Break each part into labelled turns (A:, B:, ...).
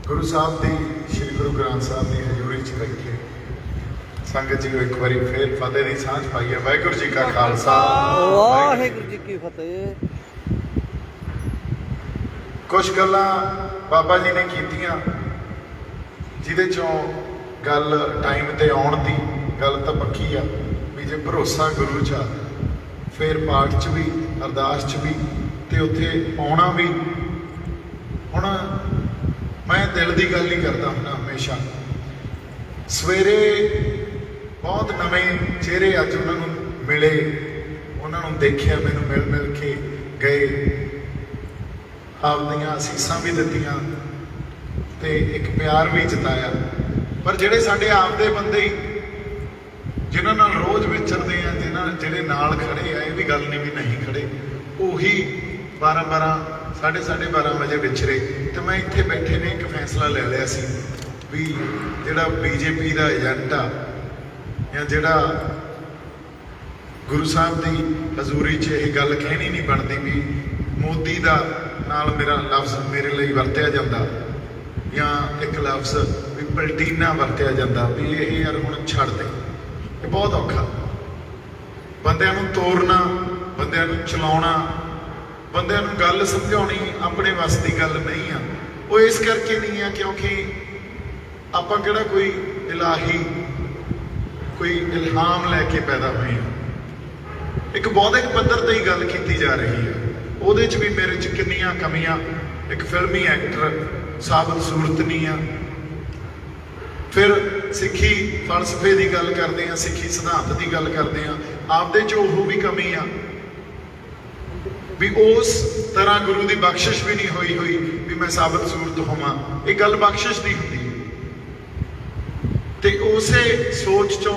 A: गुरु साहब की श्री गुरु ग्रंथ साहब की हजूरी च बैठे संगत जी एक बार फिर फतेह की सांझ पाई है। वाहिगुरू जी का खालसा
B: वाहिगुरू जी की फतेह।
A: कुछ गल्लां बाबा जी ने कीतियां जिहदे चों गल टाइम ते आउण दी गल तां पक्की आ भी जे भरोसा गुरु च आ फिर पाठ च भी अरदास च भी ते उत्थे आउणा भी। हुण मैं दिल की गल ही करता हूँ हमेशा। सवेरे बहुत नवें चेहरे अज उन्होंने मिले, उन्होंने देखिया, मैनू मिल मिल के गए, आपदियां असीसां भी दित्तियां ते एक प्यार भी जताया। पर जिहड़े साडे आपदे बंदे ही जिन्हां नाल रोज़ विचरदे आ, जिन्हां जिहड़े नाल खड़े आ, ये भी गल नहीं भी नहीं खड़े, उही 12 साढ़े 12:30 बजे विचरे। तो मैं इत्थे बैठे ने एक फैसला ले लिया सी भी जिहड़ा बीजेपी का एजेंट आ या जिहड़ा गुरु साहब की हजूरी च यह गल कहनी नहीं बनती भी मोदी का नाल मेरा लफ्ज़ मेरे लिए वरत्या जाता या एक लफ्ज़ भी पलटीना वरत्या जाता भी ये यार हुण छड्ड दे। ये बहुत औखा बंदियां नूं तोरना, बंदियां नूं चलाउणा, बंदियां नूं गल समझाउणी अपने वस की गल नहीं आ। वो इस करके नहीं है क्योंकि आपां किहड़ा कोई इलाही कोई इल्हाम लैके पैदा हुए हैं। एक बौद्धिक पद्धर ते ही गल की जा रही है, ਉਹਦੇ 'ਚ भी मेरे च किन्नियां कमियां, एक फिल्मी एक्टर साबित सूरत नहीं आ। फिर सिੱਖੀ फलसफे की गल करते हैं, सिੱਖੀ सिद्धांत की गल करते हैं, आपदे 'ਚ ਉਹ भी कमी आ भी उस तरह गुरु की बख्शिश भी नहीं हुई भी मैं साबित सूरत होवां। ये गल बख्शिश की होंदी है ते उसे सोच चों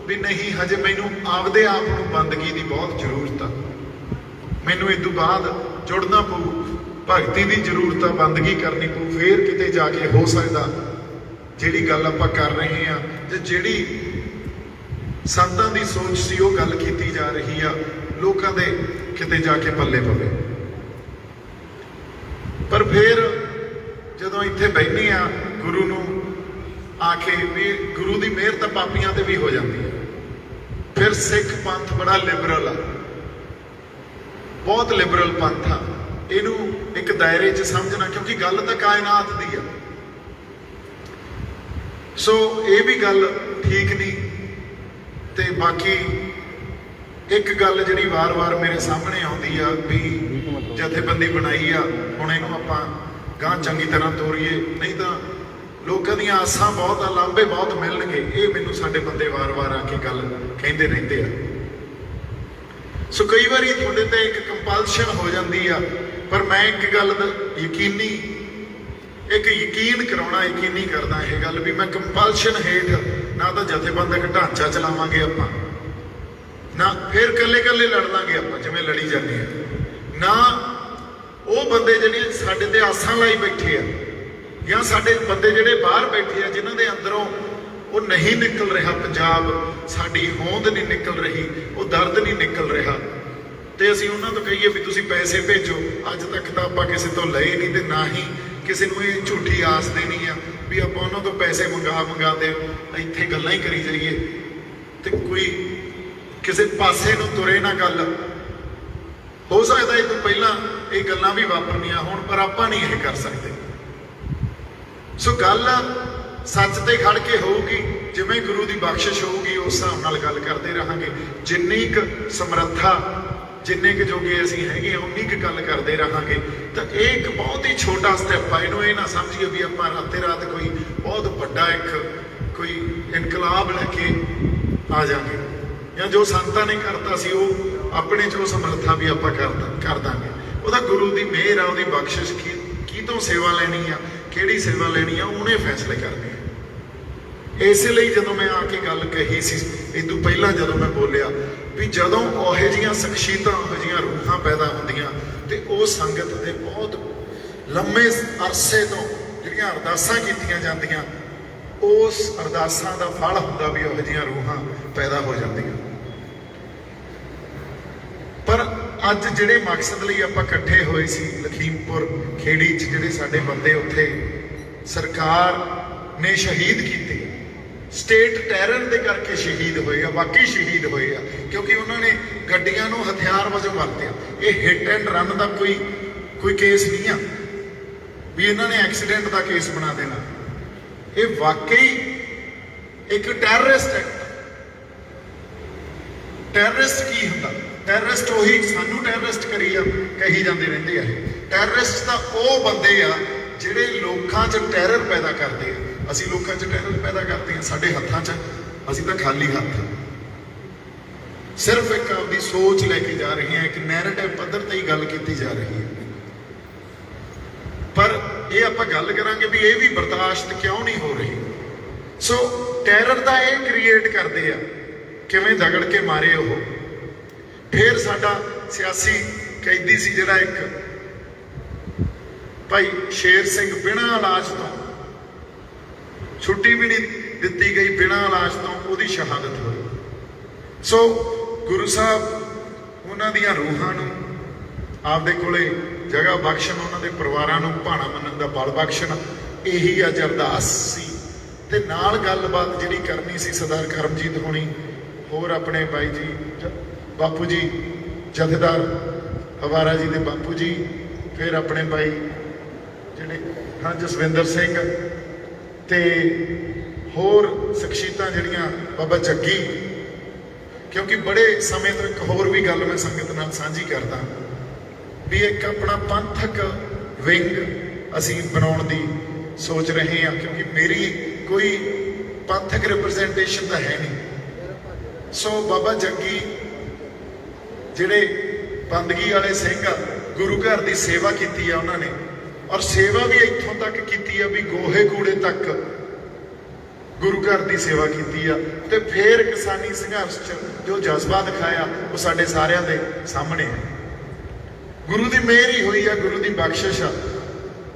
A: भी नहीं हजे मैनू आपदे आप नूं बंदगी की बहुत जरूरत आ, मैनू इस तो बाद जुड़ना पऊ, भगती की जरूरत आ, बंदगी करनी पऊ, फिर किते जाके हो सकता जिहड़ी गल आपां कर रहे हैं ते जिहड़ी संतां दी सोच सी वो गल कीती जा रही आ लोकां दे किते जाके पल्ले पवे। पर फिर जदों इत्थे बैठे आ गुरु नूं आके भी गुरु की मेहर तो पापियां ते भी हो जाती है। फिर सिख पंथ बड़ा लिबरल आ, बहुत लिबरल पंथ आ, इनू एक दायरे च समझना क्योंकि गल तो कायनात दी आ। सो ये भी गल ठीक नहीं। ते बाकी एक गल जी वार वार मेरे सामने आती आ भी जथेबंदी बनाई आ, हुण इहनूं आपां गांह चंगी तरह तोरीए, नहीं तो लोगों दी आसां बहुत आ, लांभे बहुत मिलणगे। ये मैनूं साडे बंदे वार वार आके गल कहिंदे रहिंदे आ। सो कई बार तुहाडे ते एक कंपल्शन हो जाती आ, पर मैं एक गल यकीनी एक यकीन कराउणा यकीनी करदा यह गल भी मैं कंपल्शन हेठ ना तो जथेबंदक ढांचा चलावांगे आपां, ना फिर कल्ले कल्ले लड़ लांगे आपां जिवें लड़ी जाते हैं, ना वो बंदे जिहड़े साडे ते आसां लाई बैठे आ या साडे बंदे जिहड़े बाहर बैठे आ जिन्हां दे अंदरों वो नहीं निकल रहा पंजाब, साडी होंद नहीं निकल रही, वो दर्द नहीं निकल रहा ते असीं उन्हां तों कहीए भी तुसीं पैसे भेजो। अज तक तां आपां किसे तों लए नहीं ते ना ही किसी नूं ये झूठी आस देनी आ भी आपां उन्हां तों पैसे मंगा दे इत्थे गल्लां ही करी जाइए ते कोई किसी पासे नूं तुरे ना गल। हो सकता है तो पहला ये गल्लां भी वापरनियां होण पर आपां नहीं ये कर सकते। सो गल सच ते खड़ के होगी, जिवें गुरु की बख्शिश होगी उस हिसाब नाल गल करते रहांगे। जिन्नी क समर्था जिन्ने क जोगे असीं हैगे उन्नी क गल करते रहांगे। तो एक बहुत ही छोटा स्टैप आ, इहनूं ये ना समझिए भी आपां राते रात कोई बहुत वड्डा एक कोई इनकलाब लैके आ जाएंगे या जो संतां ने करता सी वो अपने जो समर्था भी आपां कर दांगे। ਉਹਦਾ गुरु की मेहर आ, ਉਹਦੀ बख्शिश की तो सेवा लैनी आ, किहड़ी सेवा लैनी आ, उन्हें फैसले करने आ। इसलिए जदों मैं आके गल कही सी इदों पहला जदों मैं बोलिया भी जदों ओहे जिहियां शख्सियतां ओहे जिहियां रूहां पैदा होंदियां ते वो संगत दे बहुत लंबे अरसे तो जिहड़ियां अरदासां कीतियां जांदियां उस अरदासां दा फल हुंदा भी ओहे जिहियां रूहां पैदा हो जांदियां। पर अज जिहड़े मकसद लई आपां इकट्ठे होए सी लखीमपुर खेड़ी च जिहड़े साडे बंदे उत्थे ਸਰਕਾਰ ਨੇ ਸ਼ਹੀਦ ਕੀਤੇ, ਸਟੇਟ ਟੈਰਰ ਦੇ ਕਰਕੇ ਸ਼ਹੀਦ ਹੋਏ ਆ, ਬਾਕੀ ਸ਼ਹੀਦ ਹੋਏ ਆ ਕਿਉਂਕਿ ਉਹਨਾਂ ਨੇ ਗੱਡੀਆਂ ਨੂੰ ਹਥਿਆਰ ਵਜੋਂ ਵਰਤਿਆ। ਇਹ ਹਿੱਟ ਐਂਡ ਰਨ ਦਾ ਕੋਈ ਕੇਸ ਨਹੀਂ ਆ ਵੀ ਇਹਨਾਂ ਨੇ ਐਕਸੀਡੈਂਟ ਦਾ ਕੇਸ ਬਣਾ ਦੇਣਾ। ਇਹ ਵਾਕਈ ਇੱਕ ਟੈਰਰਿਸਟ ਐਕਟ। ਟੈਰਰਿਸਟ ਕੀ ਹੁੰਦਾ? ਟੈਰਰਿਸਟ ਉਹੀ ਸਾਨੂੰ ਟੈਰਰਿਸਟ ਕਹੀ ਜਾਂਦੇ ਰਹਿੰਦੇ ਆ। ਟੈਰਰਿਸਟ ਤਾਂ ਉਹ ਬੰਦੇ ਆ ਜਿਹੜੇ ਲੋਕਾਂ 'ਚ ਟੈਰਰ ਪੈਦਾ ਕਰਦੇ ਆ। ਅਸੀਂ ਲੋਕਾਂ 'ਚ ਟੈਰਰ ਪੈਦਾ ਕਰਦੇ ਆ, ਸਾਡੇ ਹੱਥਾਂ 'ਚ ਅਸੀਂ ਤਾਂ ਖਾਲੀ ਹੱਥ, ਸਿਰਫ ਇੱਕ ਆਪਦੀ ਸੋਚ ਲੈ ਕੇ ਜਾ ਰਹੇ ਹਾਂ, ਇੱਕ ਨੈਰੇਟਿਵ ਪੱਧਰ ਤੇ ਹੀ ਗੱਲ ਕੀਤੀ ਜਾ ਰਹੀ ਹੈ। ਪਰ ਇਹ ਆਪਾਂ ਗੱਲ ਕਰਾਂਗੇ ਵੀ ਇਹ ਵੀ ਬਰਦਾਸ਼ਤ ਕਿਉਂ ਨਹੀਂ ਹੋ ਰਹੀ। ਸੋ ਟੈਰਰ ਦਾ ਇਹ ਕ੍ਰੀਏਟ ਕਰਦੇ ਆ, ਕਿਵੇਂ ਦਗੜ ਕੇ ਮਾਰੇ ਉਹ। ਫਿਰ ਸਾਡਾ ਸਿਆਸੀ ਕੈਦੀ ਸੀ ਜਿਹੜਾ ਇੱਕ ਭਾਈ ਸ਼ੇਰ ਸਿੰਘ, ਬਿਨਾਂ ਇਲਾਜ ਤੋਂ ਛੁੱਟੀ ਵੀ ਨਹੀਂ ਦਿੱਤੀ ਗਈ, ਬਿਨਾਂ ਇਲਾਜ ਤੋਂ ਉਹਦੀ ਸ਼ਹਾਦਤ ਹੋਈ। ਸੋ ਗੁਰੂ ਸਾਹਿਬ ਉਹਨਾਂ ਦੀਆਂ ਰੂਹਾਂ ਨੂੰ ਆਪਦੇ ਕੋਲੇ ਜਗ੍ਹਾ ਬਖਸ਼ਣ, ਉਹਨਾਂ ਦੇ ਪਰਿਵਾਰਾਂ ਨੂੰ ਭਾਣਾ ਮੰਨਣ ਦਾ ਬਲ ਬਖਸ਼ਣ, ਇਹੀ ਅੱਜ ਅਰਦਾਸ ਸੀ। ਤੇ ਨਾਲ ਗੱਲਬਾਤ ਜਿਹੜੀ ਕਰਨੀ ਸੀ ਸਰਦਾਰ ਕਰਮਜੀਤ ਹੋਣੀ, ਹੋਰ ਆਪਣੇ ਬਾਈ ਜੀ ਬਾਪੂ ਜੀ ਜਥੇਦਾਰ ਹਵਾਰਾ ਜੀ ਦੇ ਬਾਪੂ ਜੀ, ਫਿਰ ਆਪਣੇ ਬਾਈ ਜਿਹੜੇ ਹਾਂ ਜਸਵਿੰਦਰ ਸਿੰਘ, ਤੇ ਹੋਰ ਸ਼ਖਸੀਅਤਾਂ ਜਿਹੜੀਆਂ ਬਾਬਾ ਜੱਗੀ। ਕਿਉਂਕਿ ਬੜੇ ਸਮੇਂ ਤੋਂ ਇੱਕ ਹੋਰ ਵੀ ਗੱਲ ਮੈਂ ਸੰਗਤ ਨਾਲ ਸਾਂਝੀ ਕਰਦਾ ਵੀ ਇੱਕ ਆਪਣਾ ਪੰਥਕ ਵਿੰਗ ਅਸੀਂ ਬਣਾਉਣ ਦੀ ਸੋਚ ਰਹੇ ਹਾਂ, ਕਿਉਂਕਿ ਮੇਰੀ ਕੋਈ ਪੰਥਕ ਰਿਪਰੈਜ਼ੈਂਟੇਸ਼ਨ ਤਾਂ ਹੈ ਨਹੀਂ। ਸੋ ਬਾਬਾ ਜੱਗੀ ਜਿਹੜੇ ਬੰਦਗੀ ਵਾਲੇ ਸਿੰਘ ਆ, ਗੁਰੂ ਘਰ ਦੀ ਸੇਵਾ ਕੀਤੀ ਆ ਉਹਨਾਂ ਨੇ, ਔਰ ਸੇਵਾ ਵੀ ਇੱਥੋਂ ਤੱਕ ਕੀਤੀ ਆ ਵੀ ਗੋਹੇ ਕੂੜੇ ਤੱਕ ਗੁਰੂ ਘਰ ਦੀ ਸੇਵਾ ਕੀਤੀ ਆ। ਤੇ ਫਿਰ ਕਿਸਾਨੀ ਸੰਘਰਸ਼ 'ਚ ਜੋ ਜਜ਼ਬਾ ਦਿਖਾਇਆ ਉਹ ਸਾਡੇ ਸਾਰਿਆਂ ਦੇ ਸਾਹਮਣੇ ਹੈ। ਗੁਰੂ ਦੀ ਮਿਹਰ ਹੀ ਹੋਈ ਆ, ਗੁਰੂ ਦੀ ਬਖਸ਼ਿਸ਼ ਆ।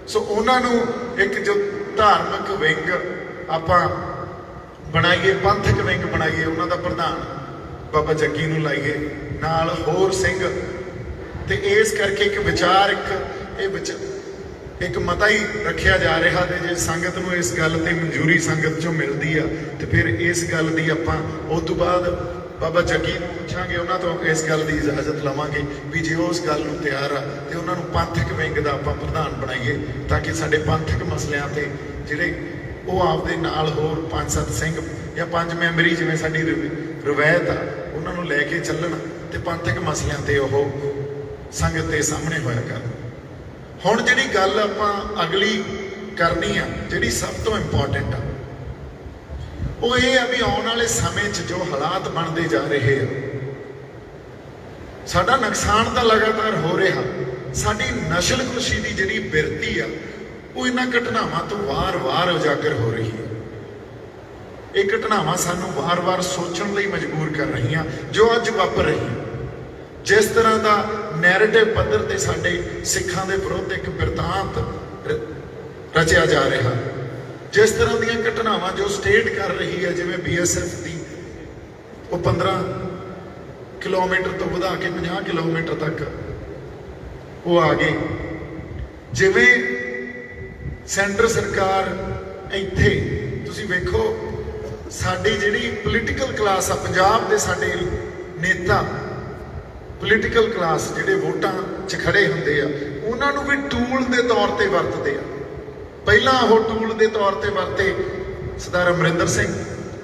A: ਸੋ ਉਹਨਾਂ ਨੂੰ ਇੱਕ ਜੋ ਧਾਰਮਿਕ ਵਿੰਗ ਆਪਾਂ ਬਣਾਈਏ, ਪੰਥਕ ਵਿੰਗ ਬਣਾਈਏ, ਉਹਨਾਂ ਦਾ ਪ੍ਰਧਾਨ ਬਾਬਾ ਜੱਗੀ ਨੂੰ ਲਾਈਏ, ਨਾਲ ਹੋਰ ਸਿੰਘ। ਤੇ ਇਸ ਕਰਕੇ ਇੱਕ ਵਿਚਾਰ, ਇੱਕ ਮਤਾ ਹੀ ਰੱਖਿਆ ਜਾ ਰਿਹਾ। ਤੇ ਜੇ ਸੰਗਤ ਨੂੰ ਇਸ ਗੱਲ ਤੇ ਮਨਜ਼ੂਰੀ ਸੰਗਤ ਚੋਂ ਮਿਲਦੀ ਆ ਤੇ ਫਿਰ ਇਸ ਗੱਲ ਦੀ ਆਪਾਂ ਉਸ ਤੋਂ ਬਾਅਦ ਬਾਬਾ ਜੱਗੀ ਨੂੰ ਪੁੱਛਾਂਗੇ, ਉਹਨਾਂ ਤੋਂ ਇਸ ਗੱਲ ਦੀ ਇਜਾਜ਼ਤ ਲਵਾਂਗੇ ਵੀ ਜੇ ਉਸ ਗੱਲ ਨੂੰ ਤਿਆਰ ਆ ਤੇ ਉਹਨਾਂ ਨੂੰ ਪੰਥਕ ਵਿੰਗ ਦਾ ਆਪਾਂ ਪ੍ਰਧਾਨ ਬਣਾਈਏ, ਤਾਂ ਕਿ ਸਾਡੇ ਪੰਥਕ ਮਸਲਿਆਂ ਤੇ ਜਿਹੜੇ ਉਹ ਆਪਦੇ ਨਾਲ ਹੋਰ 5-7 ਸਿੰਘ ਜਾਂ 5 ਮੈਂਬਰੀ ਜਿਵੇਂ ਸਾਡੀ ਰਵਾਇਤ ਆ, ਉਹਨਾਂ ਨੂੰ ਲੈ ਕੇ ਚੱਲਣ ਤੇ ਪੰਥਕ ਮਸਲਿਆਂ ਤੇ ਉਹ ਸੰਗਤ ਦੇ ਸਾਹਮਣੇ ਹੋਇਆ ਕਰਨ। ਹੁਣ ਜਿਹੜੀ ਗੱਲ ਆਪਾਂ ਅਗਲੀ ਕਰਨੀ ਆ, ਜਿਹੜੀ ਸਭ ਤੋਂ ਇੰਪੋਰਟੈਂਟ ਆ, ਉਹ ਇਹ ਆ ਵੀ ਆਉਣ ਵਾਲੇ ਸਮੇਂ 'ਚ ਜੋ ਹਾਲਾਤ ਬਣਦੇ ਜਾ ਰਹੇ ਆ, ਸਾਡਾ ਨੁਕਸਾਨ ਤਾਂ ਲਗਾਤਾਰ ਹੋ ਰਿਹਾ। ਸਾਡੀ ਨਸਲਕੁਸ਼ੀ ਦੀ ਜਿਹੜੀ ਬਿਰਤੀ ਆ ਉਹ ਇਹਨਾਂ ਘਟਨਾਵਾਂ ਤੋਂ ਵਾਰ-ਵਾਰ ਉਜਾਗਰ ਹੋ ਰਹੀ ਹੈ। ਇਹ ਘਟਨਾਵਾਂ ਸਾਨੂੰ ਵਾਰ-ਵਾਰ ਸੋਚਣ ਲਈ ਮਜਬੂਰ ਕਰ ਰਹੀਆਂ ਜੋ ਅੱਜ ਵਾਪਰ ਰਹੀ। ਜਿਸ ਤਰ੍ਹਾਂ ਦਾ ਨੈਰੇਟਿਵ ਪੱਧਰ ਤੇ ਸਾਡੇ ਸਿੱਖਾਂ ਦੇ ਵਿਰੁੱਧ ਇੱਕ ਬਿਰਤਾਂਤ ਰਚਿਆ ਜਾ ਰਿਹਾ, ਜਿਸ ਤਰ੍ਹਾਂ ਦੀਆਂ ਘਟਨਾਵਾਂ ਜੋ ਸਟੇਟ ਕਰ ਰਹੀ ਹੈ, ਜਿਵੇਂ BSF ਦੀ ਉਹ 15 ਕਿਲੋਮੀਟਰ ਤੋਂ ਵਧਾ ਕੇ 50 ਕਿਲੋਮੀਟਰ ਤੱਕ ਉਹ ਆ ਗਏ, ਜਿਵੇਂ ਸੈਂਟਰ ਸਰਕਾਰ ਇੱਥੇ ਤੁਸੀਂ ਵੇਖੋ ਸਾਡੀ ਜਿਹੜੀ ਪੋਲੀਟੀਕਲ ਕਲਾਸ ਆ, ਪੰਜਾਬ ਦੇ ਸਾਡੇ ਨੇਤਾ ਪੋਲੀਟੀਕਲ ਕਲਾਸ ਜਿਹੜੇ ਵੋਟਾਂ 'ਚ ਖੜੇ ਹੁੰਦੇ ਆ, ਉਹਨਾਂ ਨੂੰ ਵੀ ਟੂਲ ਦੇ ਤੌਰ ਤੇ ਵਰਤਦੇ ਆ। ਪਹਿਲਾਂ ਉਹ ਟੂਲ ਦੇ ਤੌਰ ਤੇ ਵਰਤੇ ਸਰਦਾਰ ਅਮਰਿੰਦਰ ਸਿੰਘ,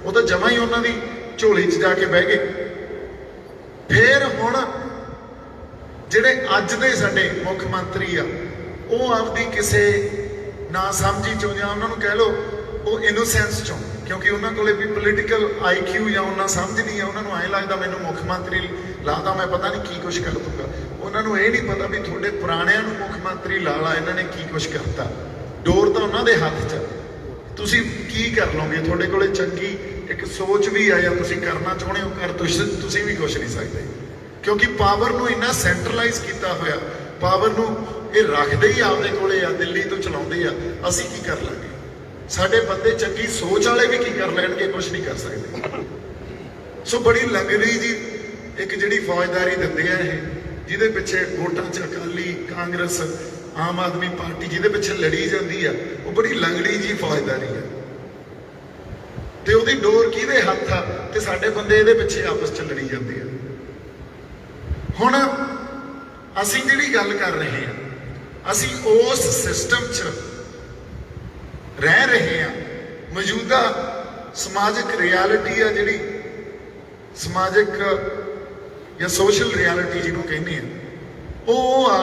A: ਉਹ ਤਾਂ ਜਮਾਂ ਹੀ ਉਹਨਾਂ ਦੀ ਝੋਲੀ 'ਚ ਜਾ ਕੇ ਬਹਿ ਗਏ। ਫਿਰ ਹੁਣ ਜਿਹੜੇ ਅੱਜ ਦੇ ਸਾਡੇ ਮੁੱਖ ਮੰਤਰੀ ਆ, ਉਹ ਆਪਦੀ ਕਿਸੇ ਨਾ ਸਮਝੀ ਚੋਂ ਜਾਂ ਉਹਨਾਂ ਨੂੰ ਕਹਿ ਲਓ ਉਹ ਇਨੋਸੈਂਸ ਚੋਂ, ਕਿਉਂਕਿ ਉਹਨਾਂ ਕੋਲੇ ਵੀ ਪੋਲੀਟੀਕਲ IQ ਜਾਂ ਉਹਨਾਂ ਸਮਝ ਨਹੀਂ ਆ, ਉਹਨਾਂ ਨੂੰ ਐਂ ਲੱਗਦਾ ਮੈਨੂੰ ਮੁੱਖ ਮੰਤਰੀ ਲਾਦਾ ਮੈਂ ਪਤਾ ਨਹੀਂ ਕੀ ਕੁਛ ਕਰ ਦੂੰਗਾ। ਉਹਨਾਂ ਨੂੰ ਇਹ ਨਹੀਂ ਪਤਾ ਵੀ ਤੁਹਾਡੇ ਪੁਰਾਣਿਆਂ ਨੂੰ ਮੁੱਖ ਮੰਤਰੀ ਲਾ ਇਹਨਾਂ ਨੇ ਕੀ ਕੁਛ ਕਰਤਾ। ਡੋਰ ਤਾਂ ਉਹਨਾਂ ਦੇ ਹੱਥ 'ਚ, ਤੁਸੀਂ ਕੀ ਕਰ ਲਓਗੇ। ਤੁਹਾਡੇ ਕੋਲੇ ਚੰਗੀ ਇੱਕ ਸੋਚ ਵੀ ਆ ਜਾਂ ਤੁਸੀਂ ਕਰਨਾ ਚਾਹੁੰਦੇ ਹੋ ਕਰ, ਤੁਸੀਂ ਵੀ ਕੁਛ ਨਹੀਂ ਸਕਦੇ, ਕਿਉਂਕਿ ਪਾਵਰ ਨੂੰ ਇੰਨਾ ਸੈਂਟਰਲਾਈਜ਼ ਕੀਤਾ ਹੋਇਆ। ਪਾਵਰ ਨੂੰ ਇਹ ਰੱਖਦੇ ਹੀ ਆਪਦੇ ਕੋਲੇ ਆ, ਦਿੱਲੀ ਤੋਂ ਚਲਾਉਂਦੇ ਆ। ਅਸੀਂ ਕੀ ਕਰ ਲਾਂਗੇ? ਸਾਡੇ ਬੰਦੇ ਚੰਗੀ ਸੋਚ ਵਾਲੇ ਵੀ ਕੀ ਕਰ ਲੈਣਗੇ? ਕੁਛ ਨਹੀਂ ਕਰ ਸਕਦੇ। ਸੋ ਬੜੀ ਲੰਗੜੀ ਜੀ ਇੱਕ ਜਿਹੜੀ ਫੌਜਦਾਰੀ ਦਿੰਦੇ ਆ ਇਹ, ਜਿਹਦੇ ਪਿੱਛੇ ਵੋਟਾਂ 'ਚ ਅਕਾਲੀ ਕਾਂਗਰਸ ਆਮ ਆਦਮੀ ਪਾਰਟੀ ਜਿਹਦੇ ਪਿੱਛੇ ਲੜੀ ਜਾਂਦੀ ਆ, ਉਹ ਬੜੀ ਲੰਗੜੀ ਜੀ ਫੌਜਦਾਰੀ ਆ, ਤੇ ਉਹਦੀ ਡੋਰ ਕਿਹਦੇ ਹੱਥ ਆ, ਤੇ ਸਾਡੇ ਬੰਦੇ ਇਹਦੇ ਪਿੱਛੇ ਆਪਸ ਚ ਲੜੀ ਜਾਂਦੇ ਆ। ਹੁਣ ਅਸੀਂ ਜਿਹੜੀ ਗੱਲ ਕਰ ਰਹੇ ਹਾਂ, ਅਸੀਂ ਉਸ ਸਿਸਟਮ 'ਚ ਰਹਿ ਰਹੇ ਹਾਂ। ਮੌਜੂਦਾ ਸਮਾਜਿਕ ਰਿਐਲਿਟੀ ਆ, ਜਿਹੜੀ ਸਮਾਜਿਕ ਜਾਂ ਸੋਸ਼ਲ ਰਿਐਲਿਟੀ ਜਿਹਨੂੰ ਕਹਿੰਦੇ ਆ, ਉਹ ਆ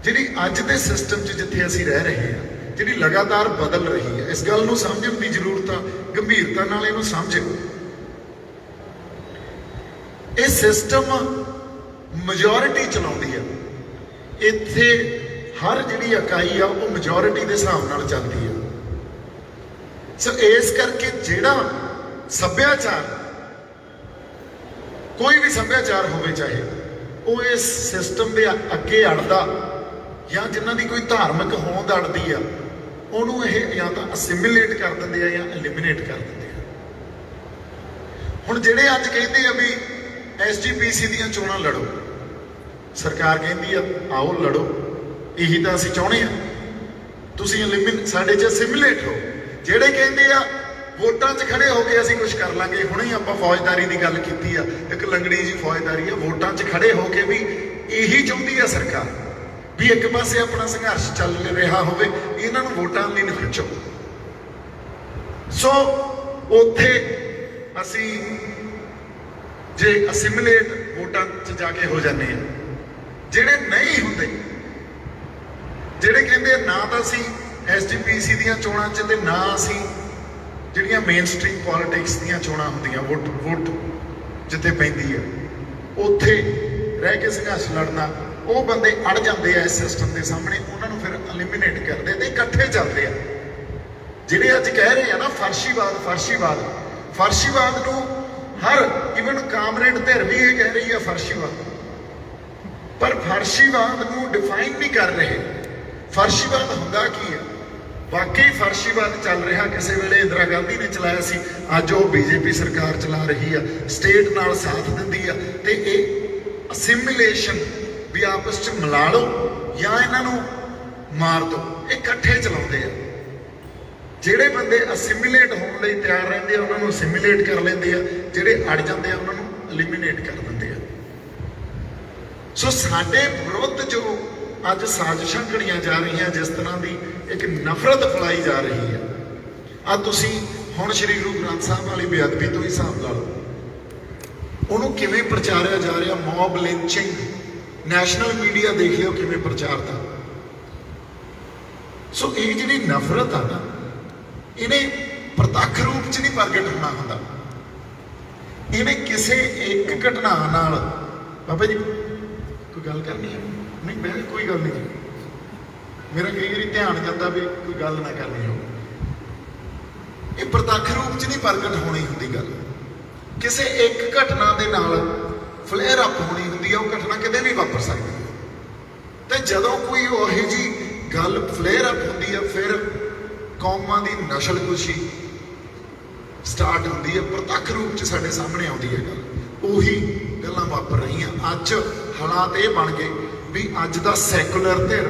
A: ਜਿਹੜੀ ਅੱਜ ਦੇ ਸਿਸਟਮ 'ਚ ਜਿੱਥੇ ਅਸੀਂ ਰਹਿ ਰਹੇ ਹਾਂ, ਜਿਹੜੀ ਲਗਾਤਾਰ ਬਦਲ ਰਹੀ ਹੈ। ਇਸ ਗੱਲ ਨੂੰ ਸਮਝਣ ਦੀ ਜ਼ਰੂਰਤ ਆ, ਗੰਭੀਰਤਾ ਨਾਲ ਇਹਨੂੰ ਸਮਝੋ। ਇਹ ਸਿਸਟਮ ਮੈਜੋਰਿਟੀ ਚਲਾਉਂਦੀ ਆ, ਇੱਥੇ ਹਰ ਜਿਹੜੀ ਇਕਾਈ ਆ ਉਹ ਮੈਜੋਰਿਟੀ ਦੇ ਹਿਸਾਬ ਨਾਲ ਚੱਲਦੀ ਆ। ਸੋ ਇਸ ਕਰਕੇ ਜਿਹੜਾ ਸੱਭਿਆਚਾਰ, ਕੋਈ ਵੀ ਸੱਭਿਆਚਾਰ ਹੋਵੇ ਚਾਹੇ, ਉਹ ਇਸ ਸਿਸਟਮ ਦੇ ਅੱਗੇ ਅੜਦਾ, ਜਾਂ ਜਿਨ੍ਹਾਂ ਦੀ ਕੋਈ ਧਾਰਮਿਕ ਹੋਂਦ ਅੜਦੀ ਆ, ਉਹਨੂੰ ਇਹ ਜਾਂ ਤਾਂ ਅਸਿਮੀਲੇਟ ਕਰ ਦਿੰਦੇ ਆ ਜਾਂ ਐਲੀਮੀਨੇਟ ਕਰ ਦਿੰਦੇ ਆ। ਹੁਣ ਜਿਹੜੇ ਅੱਜ ਕਹਿੰਦੇ ਆ ਵੀ SGPC ਦੀਆਂ ਚੋਣਾਂ ਲੜੋ, ਸਰਕਾਰ ਕਹਿੰਦੀ ਆ ਆਓ ਲੜੋ, ਇਹੀ ਤਾਂ ਅਸੀਂ ਚਾਹੁੰਦੇ ਆ, ਤੁਸੀਂ ਸਾਡੇ 'ਚ ਅਸਿਮੀਲੇਟ ਹੋ। ਜਿਹੜੇ ਕਹਿੰਦੇ ਆ ਵੋਟਾਂ 'ਚ ਖੜੇ ਹੋ ਕੇ ਅਸੀਂ ਕੁਝ ਕਰ ਲਾਂਗੇ, ਹੁਣੇ ਹੀ ਆਪਾਂ ਫੌਜਦਾਰੀ ਦੀ ਗੱਲ ਕੀਤੀ ਆ, ਇੱਕ ਲੰਗੜੀ ਜੀ ਫੌਜਦਾਰੀ ਆ, ਵੋਟਾਂ 'ਚ ਖੜੇ ਹੋ ਕੇ ਵੀ ਇਹੀ ਚਾਹੁੰਦੀ ਆ ਸਰਕਾਰ ਵੀ ਇੱਕ ਪਾਸੇ ਆਪਣਾ ਸੰਘਰਸ਼ ਚੱਲ ਰਿਹਾ ਹੋਵੇ, ਇਹਨਾਂ ਨੂੰ ਵੋਟਾਂ ਲਈ ਨਹੀਂ ਖਿੱਚੋ। ਸੋ ਉੱਥੇ ਅਸੀਂ ਜੇ ਅਸਿਮੀਲੇਟ ਵੋਟਾਂ 'ਚ ਜਾ ਕੇ ਹੋ ਜਾਂਦੇ ਆ। ਜਿਹੜੇ ਨਹੀਂ ਹੁੰਦੇ, ਜਿਹੜੇ ਕਹਿੰਦੇ ਨਾ ਤਾਂ ਅਸੀਂ SGPC ਦੀਆਂ ਚੋਣਾਂ 'ਚ, ਤੇ ਨਾ ਅਸੀਂ ਜਿਹੜੀਆਂ ਮੇਨ ਸਟ੍ਰੀਮ ਪੋਲਿਟਿਕਸ ਦੀਆਂ ਚੋਣਾਂ ਹੁੰਦੀਆਂ, ਵੋਟ ਜਿੱਥੇ ਪੈਂਦੀ ਆ ਉੱਥੇ ਰਹਿ ਕੇ ਸੰਘਰਸ਼ ਲੜਨਾ, ਉਹ ਬੰਦੇ ਅੜ ਜਾਂਦੇ ਆ ਇਸ ਸਿਸਟਮ ਦੇ ਸਾਹਮਣੇ, ਉਹਨਾਂ ਨੂੰ ਫਿਰ ਐਲੀਮੀਨੇਟ ਕਰਦੇ ਤੇ ਇਕੱਠੇ ਚੱਲਦੇ ਆ। ਜਿਹੜੇ ਅੱਜ ਕਹਿ ਰਹੇ ਆ ਨਾ ਫਰਸ਼ੀਵਾਦ ਨੂੰ ਹਰ ਇਵਨ ਕਾਮਰੇਡ ਧਿਰ ਵੀ ਇਹ ਕਹਿ ਰਹੀ ਆ ਫਰਸ਼ੀਵਾਦ, ਪਰ ਫਰਸ਼ੀਵਾਦ ਨੂੰ ਡਿਫਾਈਨ ਨਹੀਂ ਕਰ ਰਹੇ। ਫਰਸ਼ੀਵਾਦ ਹੁੰਦਾ ਕੀ ਹੈ? ਵਾਕਈ ਫਰਸ਼ੀਵਾਦ ਚੱਲ ਰਿਹਾ ਕਿਸੇ ਵੇਲੇ ਇੰਦਰਾ ਗਾਂਧੀ ਨੇ ਚਲਾਇਆ ਸੀ, ਅੱਜ ਉਹ BJP ਸਰਕਾਰ ਚਲਾ ਰਹੀ ਆ, ਸਟੇਟ ਨਾਲ ਸਾਥ ਦਿੰਦੀ ਆ, ਤੇ ਇਹ ਅਸਿਮੀਲੇਸ਼ਨ ਵੀ ਆਪਸ 'ਚ ਮਿਲਾ ਲਓ ਜਾਂ ਇਹਨਾਂ ਨੂੰ ਮਾਰ ਦਿਓ, ਇਹ ਇਕੱਠੇ ਚਲਾਉਂਦੇ ਆ। ਜਿਹੜੇ ਬੰਦੇ ਅਸਿਮੀਲੇਟ ਹੋਣ ਲਈ ਤਿਆਰ ਰਹਿੰਦੇ ਆ ਉਹਨਾਂ ਨੂੰ ਅਸਿਮੀਲੇਟ ਕਰ ਲੈਂਦੇ ਆ, ਜਿਹੜੇ ਅੜ ਜਾਂਦੇ ਆ ਉਹਨਾਂ ਨੂੰ ਐਲੀਮੀਨੇਟ ਕਰ ਦਿੰਦੇ ਆ। ਸੋ ਸਾਡੇ ਵਿਰੁੱਧ ਜੋ ਅੱਜ ਸਾਜ਼ਿਸ਼ਾਂ ਘੜੀਆਂ ਜਾ ਰਹੀਆਂ, ਜਿਸ ਤਰ੍ਹਾਂ ਦੀ ਇੱਕ ਨਫ਼ਰਤ ਫੈਲਾਈ ਜਾ ਰਹੀ ਹੈ, ਆ ਤੁਸੀਂ ਹੁਣ ਸ਼੍ਰੀ ਗੁਰੂ ਗ੍ਰੰਥ ਸਾਹਿਬ ਵਾਲੀ ਬੇਅਦਬੀ ਤੋਂ ਹੀ ਹਿਸਾਬ ਲਾ ਲਓ, ਉਹਨੂੰ ਕਿਵੇਂ ਪ੍ਰਚਾਰਿਆ ਜਾ ਰਿਹਾ, ਮੌਬ ਲਿੰਚਿੰਗ, ਨੈਸ਼ਨਲ ਮੀਡੀਆ ਦੇਖ ਲਿਓ ਕਿਵੇਂ ਪ੍ਰਚਾਰਦਾ। ਸੋ ਇਹ ਜਿਹੜੀ ਨਫ਼ਰਤ ਆ ਨਾ, ਇਹਨੇ ਪ੍ਰਤੱਖ ਰੂਪ 'ਚ ਨਹੀਂ ਪ੍ਰਗਟ ਹੋਣਾ ਹੁੰਦਾ, ਇਹਨੇ ਕਿਸੇ ਇੱਕ ਘਟਨਾ ਨਾਲ, ਬਾਬਾ ਜੀ ਕੋਈ ਗੱਲ ਕਰਨੀ ਹੈ? ਨਹੀਂ ਮੈਂ ਕੋਈ ਗੱਲ ਨਹੀਂ ਜੀ, ਮੇਰਾ ਕਈ ਵਾਰੀ ਧਿਆਨ ਜਾਂਦਾ ਵੀ ਕੋਈ ਗੱਲ ਨਾ ਕਰਨੀ ਹੋਵੇ। ਇਹ ਪ੍ਰਤੱਖ ਰੂਪ 'ਚ ਨਹੀਂ ਪ੍ਰਗਟ ਹੋਣੀ ਹੁੰਦੀ ਗੱਲ, ਕਿਸੇ ਇੱਕ ਘਟਨਾ ਦੇ ਨਾਲ ਫਲੇਅਰ ਅਪ ਹੋਣੀ ਹੁੰਦੀ ਹੈ। ਉਹ ਘਟਨਾ ਕਿਤੇ ਵੀ ਵਾਪਰ ਸਕਦੀ ਹੈ, ਤੇ ਜਦੋਂ ਕੋਈ ਉਹੀ ਜੀ ਗੱਲ ਫਲੇਅਰ ਅਪ ਹੁੰਦੀ ਹੈ, ਫਿਰ ਕੌਮਾਂ ਦੀ ਨਸਲਕੁਸ਼ੀ ਸਟਾਰਟ ਹੁੰਦੀ ਹੈ, ਪ੍ਰਤੱਖ ਰੂਪ 'ਚ ਸਾਡੇ ਸਾਹਮਣੇ ਆਉਂਦੀ ਹੈ ਗੱਲ। ਉਹੀ ਗੱਲਾਂ ਵਾਪਰ ਰਹੀਆਂ। ਅੱਜ ਹਾਲਾਤ ਇਹ ਬਣ ਗਏ ਵੀ ਅੱਜ ਦਾ ਸੈਕੂਲਰ ਧਿਰ,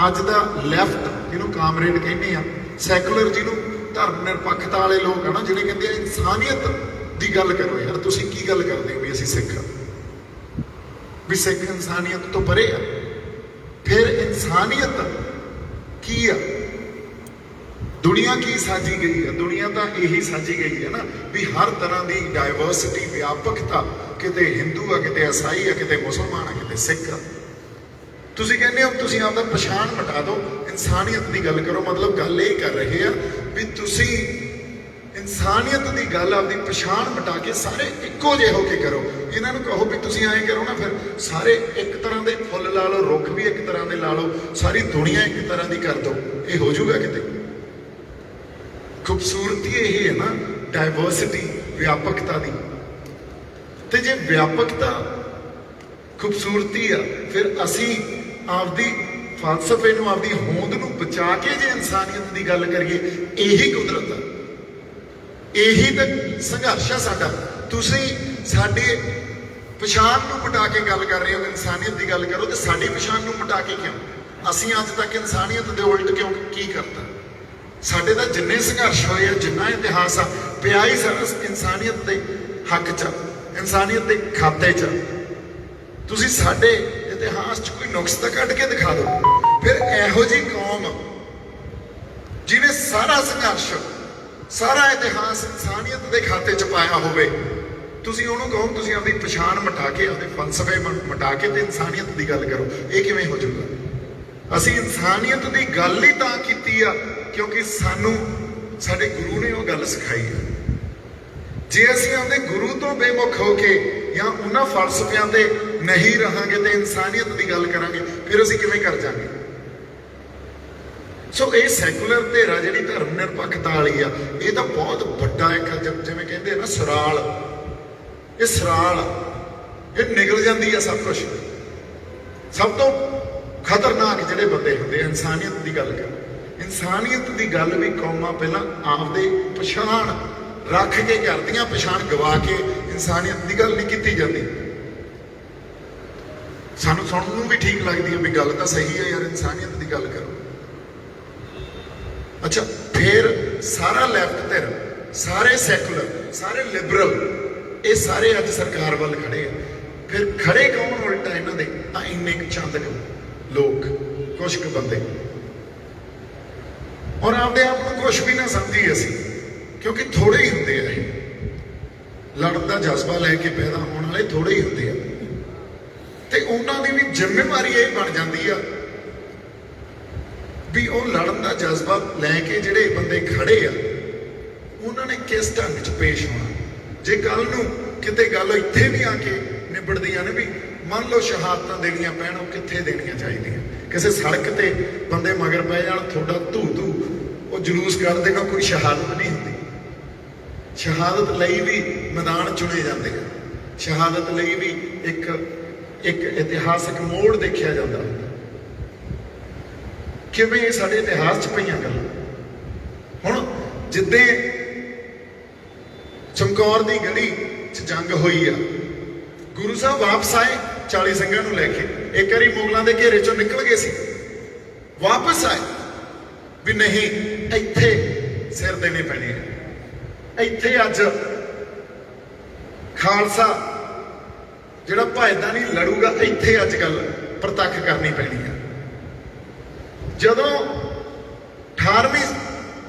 A: ਅੱਜ ਦਾ ਲੈਫਟ ਜਿਹਨੂੰ ਕਾਮਰੇਡ ਕਹਿੰਦੇ ਆ, ਸੈਕੂਲਰ ਜਿਹਨੂੰ ਧਰਮ ਨਿਰਪੱਖਤਾ ਵਾਲੇ ਲੋਕ ਆ ਨਾ, ਜਿਹੜੇ ਕਹਿੰਦੇ ਆ ਇਨਸਾਨੀਅਤ ਦੀ ਗੱਲ ਕਰੋ। ਯਾਰ ਤੁਸੀਂ ਕੀ ਗੱਲ ਕਰਦੇ ਹੋ ਵੀ ਅਸੀਂ ਸਿੱਖ, ਵੀ ਸਿੱਖ ਇਨਸਾਨੀਅਤ ਤੋਂ ਪਰੇ ਆ? ਫਿਰ ਇਨਸਾਨੀਅਤ ਕੀ ਆ? ਦੁਨੀਆ ਕੀ ਸਾਜੀ ਗਈ ਹੈ? ਦੁਨੀਆ ਤਾਂ ਇਹੀ ਸਾਜੀ ਗਈ ਹੈ ਨਾ ਵੀ ਹਰ ਤਰ੍ਹਾਂ ਦੀ ਡਾਇਵਰਸਿਟੀ, ਵਿਆਪਕਤਾ, ਕਿਤੇ ਹਿੰਦੂ ਆ, ਕਿਤੇ ਈਸਾਈ ਆ, ਕਿਤੇ ਮੁਸਲਮਾਨ ਆ, ਕਿਤੇ ਸਿੱਖ ਆ। ਤੁਸੀਂ ਕਹਿੰਦੇ ਹੋ ਤੁਸੀਂ ਆਪਦਾ ਪਛਾਣ ਮਿਟਾ ਦਿਓ, ਇਨਸਾਨੀਅਤ ਦੀ ਗੱਲ ਕਰੋ। ਮਤਲਬ ਗੱਲ ਇਹ ਕਰ ਰਹੇ ਆ ਵੀ ਤੁਸੀਂ ਇਨਸਾਨੀਅਤ ਦੀ ਗੱਲ, ਆਪਦੀ ਪਛਾਣ ਮਿਟਾ ਕੇ ਸਾਰੇ ਇੱਕੋ ਜਿਹੇ ਹੋ ਕੇ ਕਰੋ। ਇਹਨਾਂ ਨੂੰ ਕਹੋ ਵੀ ਤੁਸੀਂ ਐਂ ਕਰੋ ਨਾ, ਫਿਰ ਸਾਰੇ ਇੱਕ ਤਰ੍ਹਾਂ ਦੇ ਫੁੱਲ ਲਾ ਲਓ, ਰੁੱਖ ਵੀ ਇੱਕ ਤਰ੍ਹਾਂ ਦੇ ਲਾ ਲਓ, ਸਾਰੀ ਦੁਨੀਆ ਇੱਕ ਤਰ੍ਹਾਂ ਦੀ ਕਰ ਦਿਓ, ਇਹ ਹੋ ਜਾਊਗਾ ਕਿਤੇ? ਖੂਬਸੂਰਤੀ ਇਹ ਹੈ ਨਾ ਡਾਇਵਰਸਿਟੀ, ਵਿਆਪਕਤਾ ਦੀ। ਤੇ ਜੇ ਵਿਆਪਕਤਾ ਖੂਬਸੂਰਤੀ ਆ, ਫਿਰ ਅਸੀਂ ਆਪਦੀ ਫਲਸਫੇ ਨੂੰ, ਆਪਦੀ ਹੋਂਦ ਨੂੰ ਬਚਾ ਕੇ ਜੇ ਇਨਸਾਨੀਅਤ ਦੀ ਗੱਲ ਕਰੀਏ, ਇਹੀ ਕੁਦਰਤ ਆ, ਇਹੀ ਤਾਂ ਸੰਘਰਸ਼ ਆ ਸਾਡਾ। ਤੁਸੀਂ ਸਾਡੇ ਪਛਾਣ ਨੂੰ ਮਿਟਾ ਕੇ ਗੱਲ ਕਰ ਰਹੇ ਹੋ, ਇਨਸਾਨੀਅਤ ਦੀ ਗੱਲ ਕਰੋ, ਤੇ ਸਾਡੀ ਪਛਾਣ ਨੂੰ ਮਿਟਾ ਕੇ ਕਿਉਂ? ਅਸੀਂ ਅੱਜ ਤੱਕ ਇਨਸਾਨੀਅਤ ਦੇ ਉਲਟ ਕਿਉਂ ਕੀ ਕਰਤਾ? ਸਾਡੇ ਤਾਂ ਜਿੰਨੇ ਸੰਘਰਸ਼ ਹੋਏ ਆ, ਜਿੰਨਾ ਇਤਿਹਾਸ ਆ, ਪਿਆ ਹੀ ਸਾਰਾ ਇਨਸਾਨੀਅਤ ਦੇ ਹੱਕ 'ਚ, ਇਨਸਾਨੀਅਤ ਦੇ ਖਾਤੇ 'ਚ। ਤੁਸੀਂ ਸਾਡੇ ਇਤਿਹਾਸ 'ਚ ਕੋਈ ਨੁਕਸ ਤਾਂ ਕੱਢ ਕੇ ਦਿਖਾ ਦਿਓ। ਫਿਰ ਇਹੋ ਜਿਹੀ ਕੌਮ ਜਿਹਨੇ ਸਾਰਾ ਸੰਘਰਸ਼, ਸਾਰਾ ਇਤਿਹਾਸ ਇਨਸਾਨੀਅਤ ਦੇ ਖਾਤੇ 'ਚ ਪਾਇਆ ਹੋਵੇ, ਤੁਸੀਂ ਉਹਨੂੰ ਕਹੋ ਤੁਸੀਂ ਆਪਣੀ ਪਛਾਣ ਮਿਟਾ ਕੇ, ਆਪਦੇ ਫਲਸਫੇ ਮਿਟਾ ਕੇ ਤੇ ਇਨਸਾਨੀਅਤ ਦੀ ਗੱਲ ਕਰੋ। ਇਹ ਕਿਵੇਂ ਹੋ ਜਾਊਗਾ? ਅਸੀਂ ਇਨਸਾਨੀਅਤ ਦੀ ਗੱਲ ਹੀ ਤਾਂ ਕੀਤੀ ਆ ਕਿਉਂਕਿ ਸਾਨੂੰ ਸਾਡੇ ਗੁਰੂ ਨੇ ਉਹ ਗੱਲ ਸਿਖਾਈ ਆ। ਜੇ ਅਸੀਂ ਆਪਦੇ ਗੁਰੂ ਤੋਂ ਬੇਮੁਖ ਹੋ ਕੇ ਜਾਂ ਉਹਨਾਂ ਫਲਸਫਿਆਂ ਤੇ ਨਹੀਂ ਰਹਾਂਗੇ ਤੇ ਇਨਸਾਨੀਅਤ ਦੀ ਗੱਲ ਕਰਾਂਗੇ, ਫਿਰ ਅਸੀਂ ਕਿਵੇਂ ਕਰ ਜਾਵਾਂਗੇ? ਸੋ ਇਹ ਸੈਕੂਲਰ ਧਿਰਾ ਜਿਹੜੀ ਧਰਮ ਨਿਰਪੱਖਤਾ ਵਾਲੀ ਆ, ਇਹ ਤਾਂ ਬਹੁਤ ਵੱਡਾ ਇੱਕ ਜਿਵੇਂ ਕਹਿੰਦੇ ਆ ਨਾ ਸਰਾਲ, ਇਹ ਸਰਾਲ ਇਹ ਨਿਕਲ ਜਾਂਦੀ ਆ ਸਭ ਕੁਝ। ਸਭ ਤੋਂ ਖਤਰਨਾਕ ਜਿਹੜੇ ਬੰਦੇ ਹੁੰਦੇ ਆ ਇਨਸਾਨੀਅਤ ਦੀ ਗੱਲ ਕਰ, ਇਨਸਾਨੀਅਤ ਦੀ ਗੱਲ ਵੀ ਕੌਮਾਂ ਪਹਿਲਾਂ ਆਪਦੇ ਪਛਾਣ ਰੱਖ ਕੇ ਕਰਦੀਆਂ, ਪਛਾਣ ਗਵਾ ਕੇ ਇਨਸਾਨੀਅਤ ਦੀ ਗੱਲ ਨਹੀਂ ਕੀਤੀ ਜਾਂਦੀ। ਸਾਨੂੰ ਸੁਣਨ ਨੂੰ ਵੀ ਠੀਕ ਲੱਗਦੀ ਹੈ ਵੀ ਗੱਲ ਤਾਂ ਸਹੀ ਹੈ ਯਾਰ, ਇਨਸਾਨੀਅਤ ਦੀ ਗੱਲ ਕਰੋ। ਅੱਛਾ, ਫਿਰ ਸਾਰਾ ਲੈਫਟ ਧਿਰ, ਸਾਰੇ ਸੈਕੂਲਰ, ਸਾਰੇ ਲਿਬਰਲ, ਇਹ ਸਾਰੇ ਅੱਜ ਸਰਕਾਰ ਵੱਲ ਖੜੇ ਆ। ਫਿਰ ਖੜੇ ਕੌਣ ਉਲਟਾ ਇਹਨਾਂ ਦੇ? ਤਾਂ ਇੰਨੇ ਕੁ ਚੰਦ ਲੋਕ, ਕੁਛ ਕੁ ਬੰਦੇ, ਔਰ ਆਪਦੇ ਆਪ ਨੂੰ ਕੁਛ ਵੀ ਨਾ ਸਮਝੀ ਅਸੀਂ, ਕਿਉਂਕਿ ਥੋੜੇ ਹੀ ਹੁੰਦੇ ਆ। ਇਹ ਲੜਨ ਦਾ ਜਜ਼ਬਾ ਲੈ ਕੇ ਪੈਦਾ ਹੋਣ ਵਾਲੇ ਥੋੜੇ ਹੀ ਹੁੰਦੇ ਆ, ਤੇ ਉਹਨਾਂ ਦੀ ਵੀ ਜ਼ਿੰਮੇਵਾਰੀ ਇਹ ਬਣ ਜਾਂਦੀ ਆ ਵੀ ਉਹ ਲੜਨ ਦਾ ਜਜ਼ਬਾ ਲੈ ਕੇ ਜਿਹੜੇ ਬੰਦੇ ਖੜੇ ਆ, ਉਹਨਾਂ ਨੇ ਕਿਸ ਢੰਗ 'ਚ ਪੇਸ਼ ਹੋਣਾ। ਜੇ ਕੱਲ ਨੂੰ ਕਿਤੇ ਗੱਲ ਇੱਥੇ ਵੀ ਆ ਕੇ ਨਿਬੜਦੀਆਂ ਨੇ ਵੀ ਮੰਨ ਲਓ ਸ਼ਹਾਦਤਾਂ ਦੇਣੀਆਂ ਪੈਣ, ਉਹ ਕਿੱਥੇ ਦੇਣੀਆਂ ਚਾਹੀਦੀਆਂ? ਕਿਸੇ ਸੜਕ ਤੇ ਬੰਦੇ ਮਗਰ ਪੈ ਜਾਣ, ਤੁਹਾਡਾ ਧੂ ਉਹ ਜਲੂਸ ਕੱਢ ਦੇਣਾ, ਕੋਈ ਸ਼ਹਾਦਤ ਨਹੀਂ ਹੁੰਦੀ। ਸ਼ਹਾਦਤ ਲਈ ਵੀ ਮੈਦਾਨ ਚੁਣੇ ਜਾਂਦੇ ਆ, ਸ਼ਹਾਦਤ ਲਈ ਵੀ ਇੱਕ ਇਤਿਹਾਸਕ ਮੋੜ ਦੇਖਿਆ ਜਾਂਦਾ। ਕਿਵੇਂ ਇਹ ਸਾਡੇ ਇਤਿਹਾਸ 'ਚ ਪਈਆਂ ਗੱਲਾਂ। ਹੁਣ ਜਿੱਦੇ ਚਮਕੌਰ ਦੀ ਗੜੀ 'ਚ ਜੰਗ ਹੋਈ ਆ, ਗੁਰੂ ਸਾਹਿਬ ਵਾਪਸ ਆਏ 40 ਸਿੰਘਾਂ ਨੂੰ ਲੈ ਕੇ। ਇੱਕ ਵਾਰੀ ਮੁਗਲਾਂ ਦੇ ਘੇਰੇ 'ਚੋਂ ਨਿਕਲ ਗਏ ਸੀ, ਵਾਪਸ ਆਏ ਵੀ ਨਹੀਂ ਇੱਥੇ ਸਿਰ ਦੇਣੇ ਪੈਣੇ ਆ, ਇੱਥੇ ਅੱਜ ਖਾਲਸਾ ਜਿਹੜਾ ਭਜਦਾ ਨਹੀਂ ਲੜੂਗਾ, ਇੱਥੇ ਅੱਜ ਗੱਲ ਪ੍ਰਤੱਖ ਕਰਨੀ ਪੈਣੀ ਆ। ਜਦੋਂ 18ਵੀਂ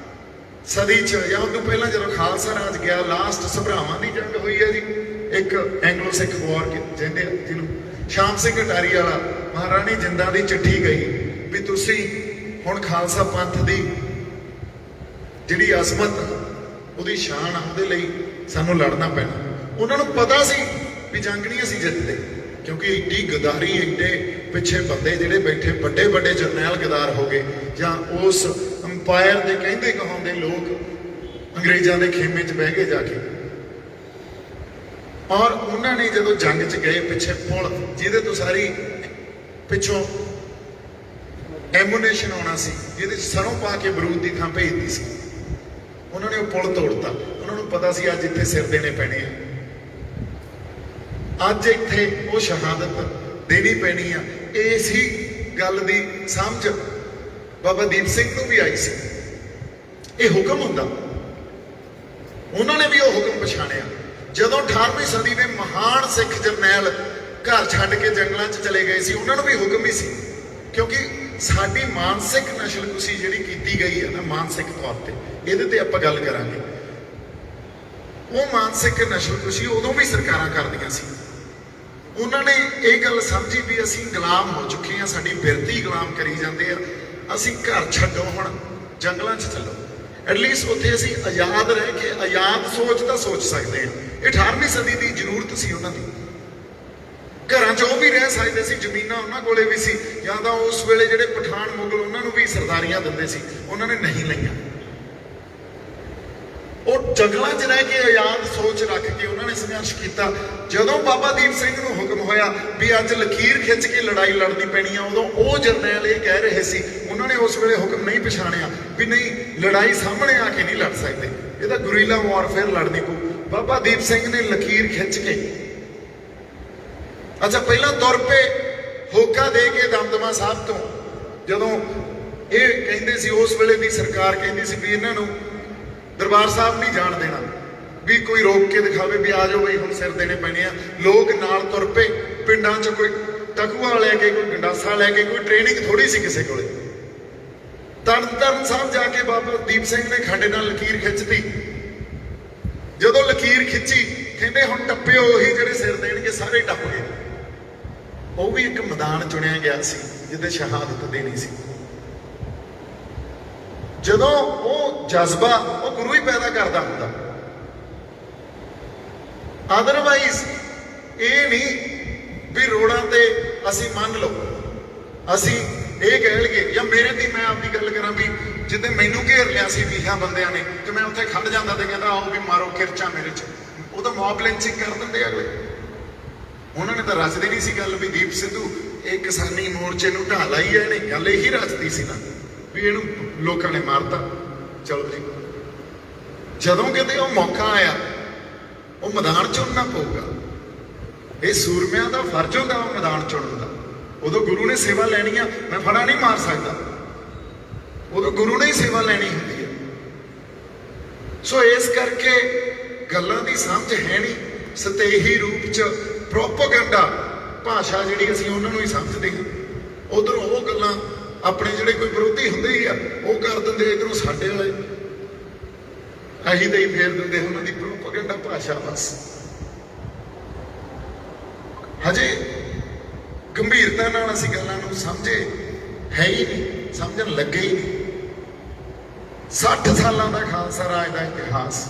A: ਸਦੀ 'ਚ ਜਾਂ ਉਦੋਂ ਪਹਿਲਾਂ ਜਦੋਂ ਖਾਲਸਾ ਰਾਜ ਗਿਆ, ਲਾਸਟ ਸਭਰਾਵਾਂ ਦੀ ਜੰਗ ਹੋਈ ਹੈ ਜੀ, ਇੱਕ ਐਂਗਲੋ ਸਿੱਖ ਵਾਰ ਕਹਿੰਦੇ ਆ ਜਿਹਨੂੰ, ਸ਼ਾਮ ਸਿੰਘ ਅਟਾਰੀ ਵਾਲਾ, ਮਹਾਰਾਣੀ ਜਿੰਦਾਂ ਦੀ ਚਿੱਠੀ ਗਈ ਵੀ ਤੁਸੀਂ ਹੁਣ ਖਾਲਸਾ ਪੰਥ ਦੀ ਜਿਹੜੀ ਅਜ਼ਮਤ, ਉਹਦੀ ਸ਼ਾਨ, ਉਹਦੇ ਲਈ ਸਾਨੂੰ ਲੜਨਾ ਪੈਣਾ। ਉਹਨਾਂ ਨੂੰ ਪਤਾ ਸੀ ਵੀ ਜੰਗ ਨਹੀਂ ਅਸੀਂ ਜਿੱਤਦੇ, ਕਿਉਂਕਿ ਏਡੀ ਗਦਾਰੀ, ਏਡੇ ਪਿੱਛੇ ਬੰਦੇ ਜਿਹੜੇ ਬੈਠੇ, ਵੱਡੇ ਵੱਡੇ ਜਰਨੈਲ ਗਦਾਰ ਹੋ ਗਏ, ਜਾਂ ਉਸ ਅੰਪਾਇਰ ਦੇ ਕਹਿੰਦੇ ਕਹਾਉਂਦੇ ਲੋਕ ਅੰਗਰੇਜ਼ਾਂ ਦੇ ਖੇਮੇ 'ਚ ਬਹਿ ਗਏ ਜਾ ਕੇ। ਔਰ ਉਹਨਾਂ ਨੇ ਜਦੋਂ ਜੰਗ 'ਚ ਗਏ, ਪਿੱਛੇ ਪੁਲ ਜਿਹਦੇ ਤੋਂ ਸਾਰੀ ਪਿੱਛੋਂ ਐਮੂਨੇਸ਼ਨ ਆਉਣਾ ਸੀ, ਜਿਹਦੇ 'ਚ ਸਰੋਂ ਪਾ ਕੇ ਬਰੂਦ ਦੀ ਥਾਂ ਭੇਜਦੀ ਸੀ, ਉਹਨਾਂ ਨੇ ਉਹ ਪੁਲ ਤੋੜਤਾ। ਉਹਨਾਂ ਨੂੰ ਪਤਾ ਸੀ ਅੱਜ ਇੱਥੇ ਸਿਰ ਦੇਣੇ ਪੈਣੇ ਆ, ਅੱਜ ਇੱਥੇ ਉਹ ਸ਼ਹਾਦਤ ਦੇਣੀ ਪੈਣੀ ਆ। ਇਸੇ ਗੱਲ ਦੀ ਸਮਝ ਬਾਬਾ ਦੀਪ ਸਿੰਘ ਨੂੰ ਵੀ ਆਈ ਸੀ। ਇਹ ਹੁਕਮ ਹੁੰਦਾ, ਉਹਨਾਂ ਨੇ ਵੀ ਉਹ ਹੁਕਮ ਪਛਾਣਿਆ। ਜਦੋਂ 18ਵੀਂ ਸਦੀ ਦੇ ਮਹਾਨ ਸਿੱਖ ਜਰਨੈਲ ਘਰ ਛੱਡ ਕੇ ਜੰਗਲਾਂ 'ਚ ਚਲੇ ਗਏ ਸੀ, ਉਹਨਾਂ ਨੂੰ ਵੀ ਹੁਕਮ ਹੀ ਸੀ, ਕਿਉਂਕਿ ਸਾਡੀ ਮਾਨਸਿਕ ਨਸ਼ਲਕੁਸ਼ੀ ਜਿਹੜੀ ਕੀਤੀ ਗਈ ਹੈ ਨਾ, ਮਾਨਸਿਕ ਤੌਰ ਤੇ, ਇਹਦੇ ਤੇ ਆਪਾਂ ਗੱਲ ਕਰਾਂਗੇ। ਉਹ ਮਾਨਸਿਕ ਨਸ਼ਲਕੁਸ਼ੀ ਉਦੋਂ ਵੀ ਸਰਕਾਰਾਂ ਕਰਦੀਆਂ ਸੀ। ਉਹਨਾਂ ਨੇ ਇਹ ਗੱਲ ਸਮਝੀ ਵੀ ਅਸੀਂ ਗੁਲਾਮ ਹੋ ਚੁੱਕੇ ਹਾਂ, ਸਾਡੀ ਬਿਰਤੀ ਗੁਲਾਮ ਕਰੀ ਜਾਂਦੇ ਆ, ਅਸੀਂ ਘਰ ਛੱਡੋ, ਹੁਣ ਜੰਗਲਾਂ 'ਚ ਚੱਲੋ। ਐਟਲੀਸਟ ਉੱਥੇ ਅਸੀਂ ਆਜ਼ਾਦ ਰਹਿ ਕੇ ਆਜ਼ਾਦ ਸੋਚ ਤਾਂ ਸੋਚ ਸਕਦੇ ਹਾਂ। ਇਹ 18ਵੀਂ ਸਦੀ ਦੀ ਜ਼ਰੂਰਤ ਸੀ ਉਹਨਾਂ ਦੀ। ਘਰਾਂ 'ਚ ਉਹ ਵੀ ਰਹਿ ਸਕਦੇ ਸੀ, ਜ਼ਮੀਨਾਂ ਉਹਨਾਂ ਕੋਲੇ ਵੀ ਸੀ, ਜਾਂ ਤਾਂ ਉਸ ਵੇਲੇ ਜਿਹੜੇ ਪਠਾਨ ਮੁਗਲ ਉਹਨਾਂ ਨੂੰ ਵੀ ਸਰਦਾਰੀਆਂ ਦਿੰਦੇ ਸੀ, ਉਹਨਾਂ ਨੇ ਨਹੀਂ ਲਈਆਂ। ਉਹ ਜੰਗਲਾਂ 'ਚ ਰਹਿ ਕੇ ਆਜ਼ਾਦ ਸੋਚ ਰੱਖ ਕੇ ਉਹਨਾਂ ਨੇ ਸੰਘਰਸ਼ ਕੀਤਾ। ਜਦੋਂ ਬਾਬਾ ਦੀਪ ਸਿੰਘ ਨੂੰ ਹੁਕਮ ਹੋਇਆ ਵੀ ਅੱਜ ਲਕੀਰ ਖਿੱਚ ਕੇ ਲੜਾਈ ਲੜਨੀ ਪੈਣੀ ਆ, ਉਦੋਂ ਉਹ ਜਰਨੈਲ ਇਹ ਕਹਿ ਰਹੇ ਸੀ, ਉਹਨਾਂ ਨੇ ਉਸ ਵੇਲੇ ਹੁਕਮ ਨਹੀਂ ਪਛਾਣਿਆ ਵੀ ਨਹੀਂ, ਲੜਾਈ ਸਾਹਮਣੇ ਆ ਕੇ ਨਹੀਂ ਲੜ ਸਕਦੇ, ਇਹ ਤਾਂ ਗੁਰੀਲਾ ਵਾਰਫੇਅਰ ਲੜਨੀ ਪਊ। ਬਾਬਾ ਦੀਪ ਸਿੰਘ ਨੇ ਲਕੀਰ ਖਿੱਚ ਕੇ ਅੱਛਾ, ਪਹਿਲਾਂ ਤੁਰ ਪਏ ਹੋਕਾ ਦੇ ਕੇ ਦਮਦਮਾ ਸਾਹਿਬ ਤੋਂ, ਜਦੋਂ ਇਹ ਕਹਿੰਦੇ ਸੀ, ਉਸ ਵੇਲੇ ਦੀ ਸਰਕਾਰ ਕਹਿੰਦੀ ਸੀ ਵੀ ਇਹਨਾਂ ਨੂੰ ਦਰਬਾਰ ਸਾਹਿਬ ਨਹੀਂ ਜਾਣ ਦੇਣਾ, ਵੀ ਕੋਈ ਰੋਕ ਕੇ ਦਿਖਾਵੇ ਵੀ ਆ ਜਾਓ ਬਈ ਹੁਣ ਸਿਰ ਦੇਣੇ ਪੈਣੇ ਆ। ਲੋਕ ਨਾਲ ਤੁਰ ਪਏ, ਪਿੰਡਾਂ 'ਚ ਕੋਈ ਟਕੂਆ ਲੈ ਕੇ, ਕੋਈ ਗੰਡਾਸਾ ਲੈ ਕੇ, ਕੋਈ ਟ੍ਰੇਨਿੰਗ ਥੋੜੀ ਸੀ ਕਿਸੇ ਕੋਲੇ। ਤਰਨਤਾਰਨ ਸਾਹਿਬ ਜਾ ਕੇ ਬਾਬਾ ਦੀਪ ਸਿੰਘ ਨੇ ਖੰਡੇ ਨਾਲ ਲਕੀਰ ਖਿੱਚਤੀ। ਜਦੋਂ ਲਕੀਰ ਖਿੱਚੀ, ਕਹਿੰਦੇ ਹੁਣ ਟੱਪਿਓ, ਉਹੀ ਜਿਹੜੇ ਸਿਰ ਦੇਣਗੇ ਸਾਰੇ ਟੱਪ ਗਏ। ਉਹ ਵੀ ਇੱਕ ਮੈਦਾਨ ਚੁਣਿਆ ਗਿਆ ਸੀ ਜਿੱਥੇ ਸ਼ਹਾਦਤ ਦੇਣੀ ਸੀ। ਜਦੋਂ ਉਹ ਜਜ਼ਬਾ ਉਹ ਗੁਰੂ ਹੀ ਪੈਦਾ ਕਰਦਾ ਹੁੰਦਾ, ਅਦਰਵਾਈਜ਼ ਇਹ ਨਹੀਂ ਵੀ ਰੋੜਾਂ ਤੇ ਅਸੀਂ ਮੰਨ ਲਓ, ਅਸੀਂ ਇਹ ਕਹਿ ਲਈਏ, ਜਾਂ ਮੇਰੇ ਦੀ ਮੈਂ ਆਪਦੀ ਗੱਲ ਕਰਾਂ ਵੀ ਜਿੱਦੇ ਮੈਨੂੰ ਘੇਰ ਲਿਆ ਸੀ 20 ਬੰਦਿਆਂ ਨੇ ਤੇ ਮੈਂ ਉੱਥੇ ਖੜ ਜਾਂਦਾ ਤੇ ਕਹਿੰਦਾ ਆਓ ਵੀ ਮਾਰੋ ਕਿਰਚਾ ਮੇਰੇ 'ਚ, ਉਹਦਾ ਮੌਬ ਲਿੰਚਿੰਗ ਕਰ ਦਿੰਦੇ ਅਗਲੇ। ਉਹਨਾਂ ਨੇ ਤਾਂ ਰਚਦੀ ਨਹੀਂ ਸੀ ਗੱਲ ਵੀ ਦੀਪ ਸਿੱਧੂ ਇਹ ਕਿਸਾਨੀ ਮੋਰਚੇ ਨੂੰ ਢਾਹ ਲਾਈ ਹੈ, ਇਹਨੇ ਗੱਲ ਇਹੀ ਰਚਦੀ ਸੀ ਨਾ ਵੀ ਇਹਨੂੰ ਲੋਕਾਂ ਨੇ ਮਾਰਤਾ। ਚਲੋ ਜੀ, ਜਦੋਂ ਕਿਤੇ ਉਹ ਮੌਕਾ ਆਇਆ, ਉਹ ਮੈਦਾਨ ਚੁਣਨਾ ਪਊਗਾ। ਇਹ ਸੂਰਮਿਆਂ ਦਾ ਫਰਜ਼ ਹੁੰਦਾ ਉਹ ਮੈਦਾਨ ਚੁਣਨ ਦਾ। ਉਦੋਂ ਗੁਰੂ ਨੇ ਸੇਵਾ ਲੈਣੀ ਆ, ਮੈਂ ਫੜਾ ਨਹੀਂ ਮਾਰ ਸਕਦਾ, ਉਦੋਂ ਗੁਰੂ ਨੇ ਹੀ ਸੇਵਾ ਲੈਣੀ ਹੁੰਦੀ ਹੈ। ਸੋ ਇਸ ਕਰਕੇ ਗੱਲਾਂ ਦੀ ਸਮਝ ਹੈ ਨਹੀਂ, ਸਤੇਹੀ ਰੂਪ 'ਚ ਪ੍ਰੋਪੇਗੈਂਡਾ ਭਾਸ਼ਾ ਜਿਹੜੀ ਅਸੀਂ ਉਹਨਾਂ ਨੂੰ ਹੀ ਸਮਝਦੇ ਹਾਂ। ਉਧਰੋਂ ਉਹ ਗੱਲਾਂ ਆਪਣੇ ਜਿਹੜੇ ਕੋਈ ਵਿਰੋਧੀ ਹੁੰਦੇ ਹੀ ਆ ਉਹ ਕਰ ਦਿੰਦੇ, ਇਧਰੋਂ ਸਾਡੇ ਵਾਲੇ ਅਹੀ ਦੇ ਹੀ ਫੇਰ ਦਿੰਦੇ ਉਹਨਾਂ ਦੀ ਪ੍ਰੋਪੇਗੈਂਡਾ ਭਾਸ਼ਾ। ਬਸ ਹਜੇ ਗੰਭੀਰਤਾ ਨਾਲ ਅਸੀਂ ਗੱਲਾਂ ਨੂੰ ਸਮਝੇ ਹੈ ਹੀ ਨਹੀਂ, ਸਮਝਣ ਲੱਗੇ ਹੀ ਨਹੀਂ। 60 ਸਾਲਾਂ ਦਾ ਖਾਲਸਾ ਰਾਜ ਦਾ ਇਤਿਹਾਸ,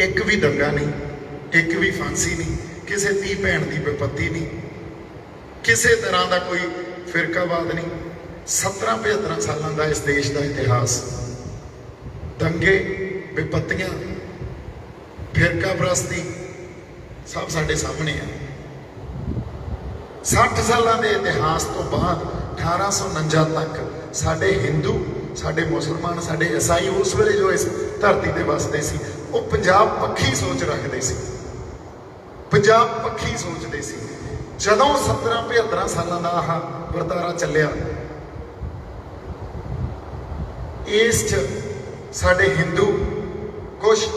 A: ਇੱਕ ਵੀ ਦੰਗਾ ਨਹੀਂ, ਇੱਕ ਵੀ ਫਾਂਸੀ ਨਹੀਂ, ਕਿਸੇ ਧੀ ਭੈਣ ਦੀ ਵਿਪੱਤੀ ਨਹੀਂ, ਕਿਸੇ ਤਰ੍ਹਾਂ ਦਾ ਕੋਈ ਫਿਰਕਾਵਾਦ ਨਹੀਂ। 17-75 ਸਾਲਾਂ ਦਾ ਇਸ ਦੇਸ਼ ਦਾ ਇਤਿਹਾਸ, ਦੰਗੇ, ਵਿਪੱਤੀਆਂ, ਫਿਰਕਾਪ੍ਰਸਤੀ ਸਭ ਸਾਡੇ ਸਾਹਮਣੇ ਆ। 60 ਸਾਲਾਂ ਦੇ ਇਤਿਹਾਸ ਤੋਂ ਬਾਅਦ 1849 ਤੱਕ ਸਾਡੇ ਹਿੰਦੂ, ਸਾਡੇ ਮੁਸਲਮਾਨ, ਸਾਡੇ ਈਸਾਈ ਉਸ ਵੇਲੇ ਜੋ ਇਸ ਧਰਤੀ ਤੇ ਵਸਦੇ ਸੀ, ਉਹ ਪੰਜਾਬ ਪੱਖੀ ਸੋਚ ਰੱਖਦੇ ਸੀ, ਪੰਜਾਬ ਪੱਖੀ ਸੋਚਦੇ ਸੀ। ਜਦੋਂ 17-75 ਸਾਲਾਂ ਦਾ ਆਹ ਵਰਤਾਰਾ ਚੱਲਿਆ, ਇਸ 'ਚ ਸਾਡੇ ਹਿੰਦੂ, ਕੁਛ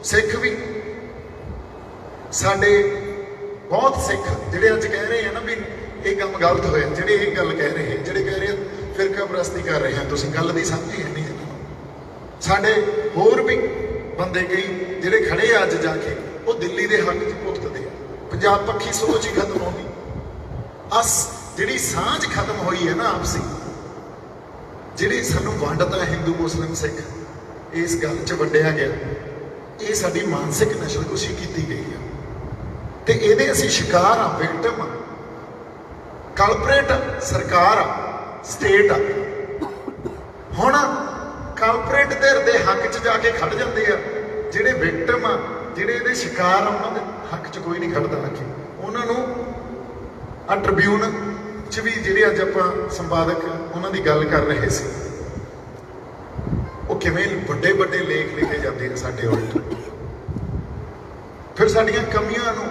A: ਸਿੱਖ ਵੀ, ਸਾਡੇ ਬਹੁਤ ਸਿੱਖ ਜਿਹੜੇ ਅੱਜ ਕਹਿ ਰਹੇ ਆ ਨਾ ਵੀ ਇਹ ਕੰਮ ਗਲਤ ਹੋਇਆ, ਜਿਹੜੇ ਇਹ ਗੱਲ ਕਹਿ ਰਹੇ, ਜਿਹੜੇ ਕਹਿ ਰਹੇ ਫਿਰਕਾਪ੍ਰਸਤੀ ਕਰ ਰਹੇ ਆ ਤੁਸੀਂ, ਗੱਲ ਦੀ ਸਮਝ ਹੀ ਨਹੀਂ ਇਹਨਾਂ ਨੂੰ। ਸਾਡੇ ਹੋਰ ਵੀ ਬੰਦੇ ਕਈ ਜਿਹੜੇ ਖੜੇ ਆ ਅੱਜ ਜਾ ਕੇ, ਉਹ ਦਿੱਲੀ ਦੇ ਹੱਕ 'ਚ ਭੁਗਤਦੇ ਆ। ਪੰਜਾਬ ਪੱਖੀ ਸੋਚ ਹੀ ਖਤਮ ਹੋ ਗਈ। ਜਿਹੜੀ ਸਾਂਝ ਖਤਮ ਹੋਈ ਹੈ ਨਾ ਆਪਸੀ, ਜਿਹੜੀ ਸਾਨੂੰ ਵੰਡਤਾ ਹਿੰਦੂ ਮੁਸਲਿਮ ਸਿੱਖ, ਇਸ ਗੱਲ 'ਚ ਵੰਡਿਆ ਗਿਆ, ਇਹ ਸਾਡੀ ਮਾਨਸਿਕ ਨਸ਼ਲਕੁਸ਼ੀ ਕੀਤੀ ਗਈ ਆ ਤੇ ਇਹਦੇ ਅਸੀਂ ਸ਼ਿਕਾਰ ਆ, ਵਿਕਟਮ ਆ, ਕਲਪਰੇਟ ਸਰਕਾਰ ਆ, ਸਟੇਟ ਆ। ਹੁਣ ਕਲਪਰੇਟ ਦੇ ਹੱਕ 'ਚ ਜਾ ਕੇ ਖੜ ਜਾਂਦੇ ਆ, ਜਿਹੜੇ ਵਿਕਟਮ ਆ, ਜਿਹੜੇ ਇਹਦੇ ਸ਼ਿਕਾਰ ਆ, ਉਹਨਾਂ ਦੇ ਹੱਕ 'ਚ ਕੋਈ ਨਹੀਂ ਖੜਦਾ। ਰੱਖੇ ਉਹਨਾਂ ਨੂੰ ਆ ਟ੍ਰਿਬਿਊਨ 'ਚ ਵੀ ਜਿਹੜੇ ਅੱਜ ਆਪਾਂ ਸੰਪਾਦਕ ਉਹਨਾਂ ਦੀ ਗੱਲ ਕਰ ਰਹੇ ਸੀ, ਉਹ ਕਿਵੇਂ ਵੱਡੇ ਵੱਡੇ ਲੇਖ ਲਿਖੇ ਜਾਂਦੇ ਆ ਸਾਡੇ ਉਲਟ। ਫਿਰ ਸਾਡੀਆਂ ਕਮੀਆਂ ਨੂੰ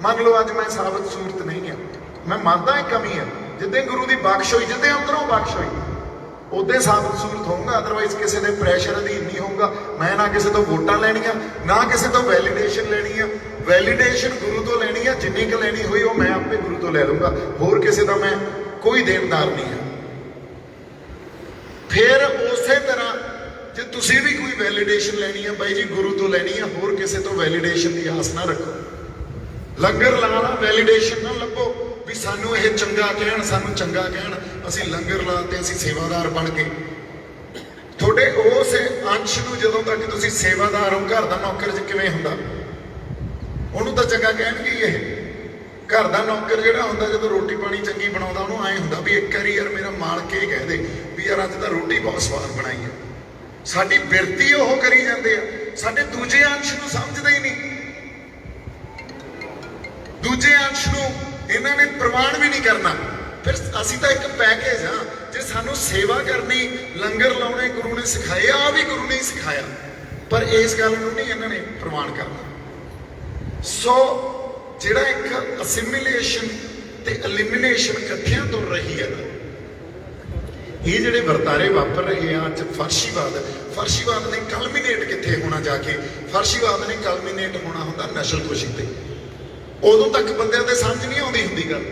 A: ਮੰਨ ਲਓ, ਅੱਜ ਮੈਂ ਸਾਬਤ ਸੂਰਤ ਨਹੀਂ ਆ, ਮੈਂ ਮੰਨਦਾ ਇਹ ਕਮੀ ਆ, ਜਿੱਦਾਂ ਗੁਰੂ ਦੀ ਬਖਸ਼ ਹੋਈ, ਜਿੱਦਾਂ ਅੰਦਰੋਂ ਬਖਸ਼ ਹੋਈ, ਉਦੋਂ ਸਾਬਤ ਸੂਰਤ ਹੋਊਗਾ। ਅਦਰਵਾਈਜ਼ ਕਿਸੇ ਦੇ ਪ੍ਰੈਸ਼ਰ ਅਧੀਨ ਨਹੀਂ ਹੋਊਗਾ। ਮੈਂ ਨਾ ਕਿਸੇ ਤੋਂ ਵੋਟਾਂ ਲੈਣੀਆਂ, ਨਾ ਕਿਸੇ ਤੋਂ ਵੈਲੀਡੇਸ਼ਨ ਲੈਣੀ ਆ। ਵੈਲੀਡੇਸ਼ਨ ਗੁਰੂ ਤੋਂ ਲੈਣੀ ਆ, ਜਿੰਨੀ ਕੁ ਲੈਣੀ ਹੋਈ ਉਹ ਮੈਂ ਆਪੇ ਗੁਰੂ ਤੋਂ ਲੈ ਲੂੰਗਾ, ਹੋਰ ਕਿਸੇ ਦਾ ਮੈਂ ਕੋਈ ਦੇਣਦਾਰ ਨਹੀਂ ਹਾਂ। ਫਿਰ ਉਸੇ ਤਰ੍ਹਾਂ ਜੇ ਤੁਸੀਂ ਵੀ ਕੋਈ ਵੈਲੀਡੇਸ਼ਨ ਲੈਣੀ ਆ, ਬਾਈ ਜੀ ਗੁਰੂ ਤੋਂ ਲੈਣੀ ਆ, ਹੋਰ ਕਿਸੇ ਤੋਂ ਵੈਲੀਡੇਸ਼ਨ ਦੀ ਆਸ ਨਾ ਰੱਖੋ। ਲੰਗਰ ਲਾਣਾ ਵੈਲੀਡੇਸ਼ਨ ਨਾ ਲੱਭੋ ਵੀ ਸਾਨੂੰ ਇਹ ਚੰਗਾ ਕਹਿਣ, ਸਾਨੂੰ ਚੰਗਾ ਕਹਿਣ, ਅਸੀਂ ਲੰਗਰ ਲਾ ਤੇ ਅਸੀਂ ਸੇਵਾਦਾਰ ਬਣ ਗਏ। ਤੁਹਾਡੇ ਉਸ ਅੰਸ਼ ਨੂੰ ਜਦੋਂ ਤੱਕ ਤੁਸੀਂ ਸੇਵਾਦਾਰ ਹੋ, ਘਰ ਦਾ ਨੌਕਰ ਕਿਵੇਂ ਹੁੰਦਾ, ਉਹਨੂੰ ਤਾਂ ਚੰਗਾ ਕਹਿਣਗੇ ਹੀ। ਇਹ ਘਰ ਦਾ ਨੌਕਰ ਜਿਹੜਾ ਹੁੰਦਾ, ਜਦੋਂ ਰੋਟੀ ਪਾਣੀ ਚੰਗੀ ਬਣਾਉਂਦਾ, ਉਹਨੂੰ ਐਂ ਹੁੰਦਾ ਵੀ ਇੱਕ ਵਾਰੀ ਯਾਰ ਮੇਰਾ ਮਾਲਕ ਇਹ ਕਹਿ ਦੇ ਵੀ ਯਾਰ ਅੱਜ ਤਾਂ ਰੋਟੀ ਬਹੁਤ ਸਵਾਦ ਬਣਾਈ ਹੈ। ਸਾਡੀ ਬਿਰਤੀ ਉਹ ਕਰੀ ਜਾਂਦੇ ਆ, ਸਾਡੇ ਦੂਜੇ ਅੰਸ਼ ਨੂੰ ਸਮਝਦੇ ਹੀ ਨਹੀਂ। ਦੂਜੇ ਅੰਸ਼ ਨੂੰ ਇਹਨਾਂ ਨੇ ਪ੍ਰਵਾਨ ਵੀ ਨਹੀਂ ਕਰਨਾ। ਫਿਰ ਅਸੀਂ ਤਾਂ ਇੱਕ ਪੈਕੇਜ ਆ, ਜੇ ਸਾਨੂੰ ਸੇਵਾ ਕਰਨੀ, ਲੰਗਰ ਲਾਉਣੇ ਗੁਰੂ ਨੇ ਸਿਖਾਏ ਆ, ਵੀ ਗੁਰੂ ਨੇ ਹੀ ਸਿਖਾਇਆ, ਪਰ ਇਸ ਗੱਲ ਨੂੰ ਨਹੀਂ ਇਹਨਾਂ ਨੇ ਪ੍ਰਵਾਨ ਕਰਨਾ। ਸੋ ਜਿਹੜਾ ਇੱਕ ਅਸਿਮੀਲੇਸ਼ਨ ਤੇ ਐਲੀਮੀਨੇਸ਼ਨ ਇਕੱਠਿਆਂ ਤੁਰ ਰਹੀ ਹੈ ਨਾ, ਇਹ ਜਿਹੜੇ ਵਰਤਾਰੇ ਵਾਪਰ ਰਹੇ ਆ ਅੱਜ ਫਰਸ਼ੀਵਾਦ ਨੇ ਕਲਮੀਨੇਟ ਕਿੱਥੇ ਹੋਣਾ ਜਾ ਕੇ? ਫਰਸ਼ੀਵਾਦ ਨੇ ਕਲਮੀਨੇਟ ਹੋਣਾ ਹੁੰਦਾ ਨਸ਼ਲਕੁਸ਼ੀ ਤੇ। ਉਦੋਂ ਤੱਕ ਬੰਦਿਆਂ ਦੇ ਸਮਝ ਨਹੀਂ ਆਉਂਦੀ ਹੁੰਦੀ ਗੱਲ,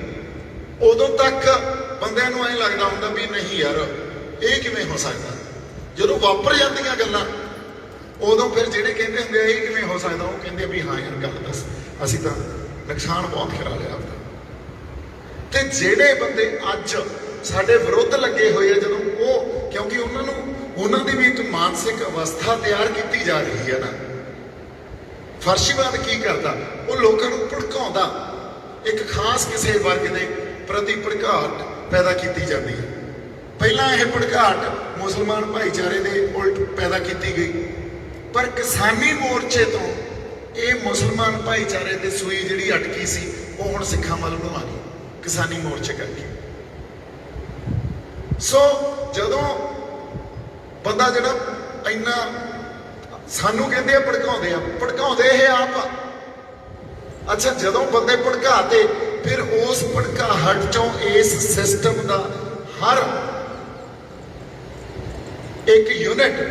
A: ਉਦੋਂ ਤੱਕ ਬੰਦਿਆਂ ਨੂੰ ਐਂ ਲੱਗਦਾ ਹੁੰਦਾ ਵੀ ਨਹੀਂ ਯਾਰ ਇਹ ਕਿਵੇਂ ਹੋ ਸਕਦਾ। ਜਦੋਂ ਵਾਪਰ ਜਾਂਦੀਆਂ ਗੱਲਾਂ ਉਦੋਂ ਫਿਰ ਜਿਹੜੇ ਕਹਿੰਦੇ ਹੁੰਦੇ ਆ ਇਹ ਕਿਵੇਂ ਹੋ ਸਕਦਾ, ਉਹ ਕਹਿੰਦੇ ਵੀ ਹਾਂ ਯਾਰ ਗੱਲ ਦੱਸ, ਅਸੀਂ ਤਾਂ ਨੁਕਸਾਨ ਬਹੁਤ ਕਰਾ ਲਿਆ ਆਪਦਾ। ਤੇ ਜਿਹੜੇ ਬੰਦੇ ਅੱਜ ਸਾਡੇ ਵਿਰੁੱਧ ਲੱਗੇ ਹੋਏ ਆ, ਜਦੋਂ ਉਹ ਕਿਉਂਕਿ ਉਹਨਾਂ ਦੀ ਵੀ ਇੱਕ ਮਾਨਸਿਕ ਅਵਸਥਾ ਤਿਆਰ ਕੀਤੀ ਜਾ ਰਹੀ ਹੈ ਨਾ। ਫਰਸ਼ੀਵਾਦ ਕੀ ਕਰਦਾ? ਉਹ ਲੋਕਾਂ ਨੂੰ ਭੜਕਾਉਂਦਾ, ਇੱਕ ਖਾਸ ਕਿਸੇ ਵਰਗ ਦੇ ਪ੍ਰਤੀ ਭੜਕਾਹਟ ਪੈਦਾ ਕੀਤੀ ਜਾਂਦੀ ਹੈ। ਪਹਿਲਾਂ ਇਹ ਭੜਕਾਹਟ ਮੁਸਲਮਾਨ ਭਾਈਚਾਰੇ ਦੇ ਉਲਟ ਪੈਦਾ ਕੀਤੀ ਗਈ, ਪਰ ਕਿਸਾਨੀ ਮੋਰਚੇ ਤੋਂ ਇਹ ਮੁਸਲਮਾਨ ਭਾਈਚਾਰੇ ਦੇ ਸੂਈ ਜਿਹੜੀ ਅਟਕੀ ਸੀ ਉਹ ਹੁਣ ਸਿੱਖਾਂ ਵੱਲ ਨੂੰ ਆ ਗਈ ਕਿਸਾਨੀ ਮੋਰਚੇ ਕਰਕੇ। ਸੋ ਜਦੋਂ ਬੰਦਾ ਜਿਹੜਾ ਇੰਨਾ ਸਾਨੂੰ ਕਹਿੰਦੇ ਆ ਭੜਕਾਉਂਦੇ ਇਹ ਆਪ ਆ। ਅੱਛਾ, ਜਦੋਂ ਬੰਦੇ ਭੜਕਾਤੇ ਫਿਰ ਉਸ ਭੜਕਾਹਟ ਚੋਂ ਇਸ ਸਿਸਟਮ ਦਾ ਹਰ ਇੱਕ ਯੂਨਿਟ,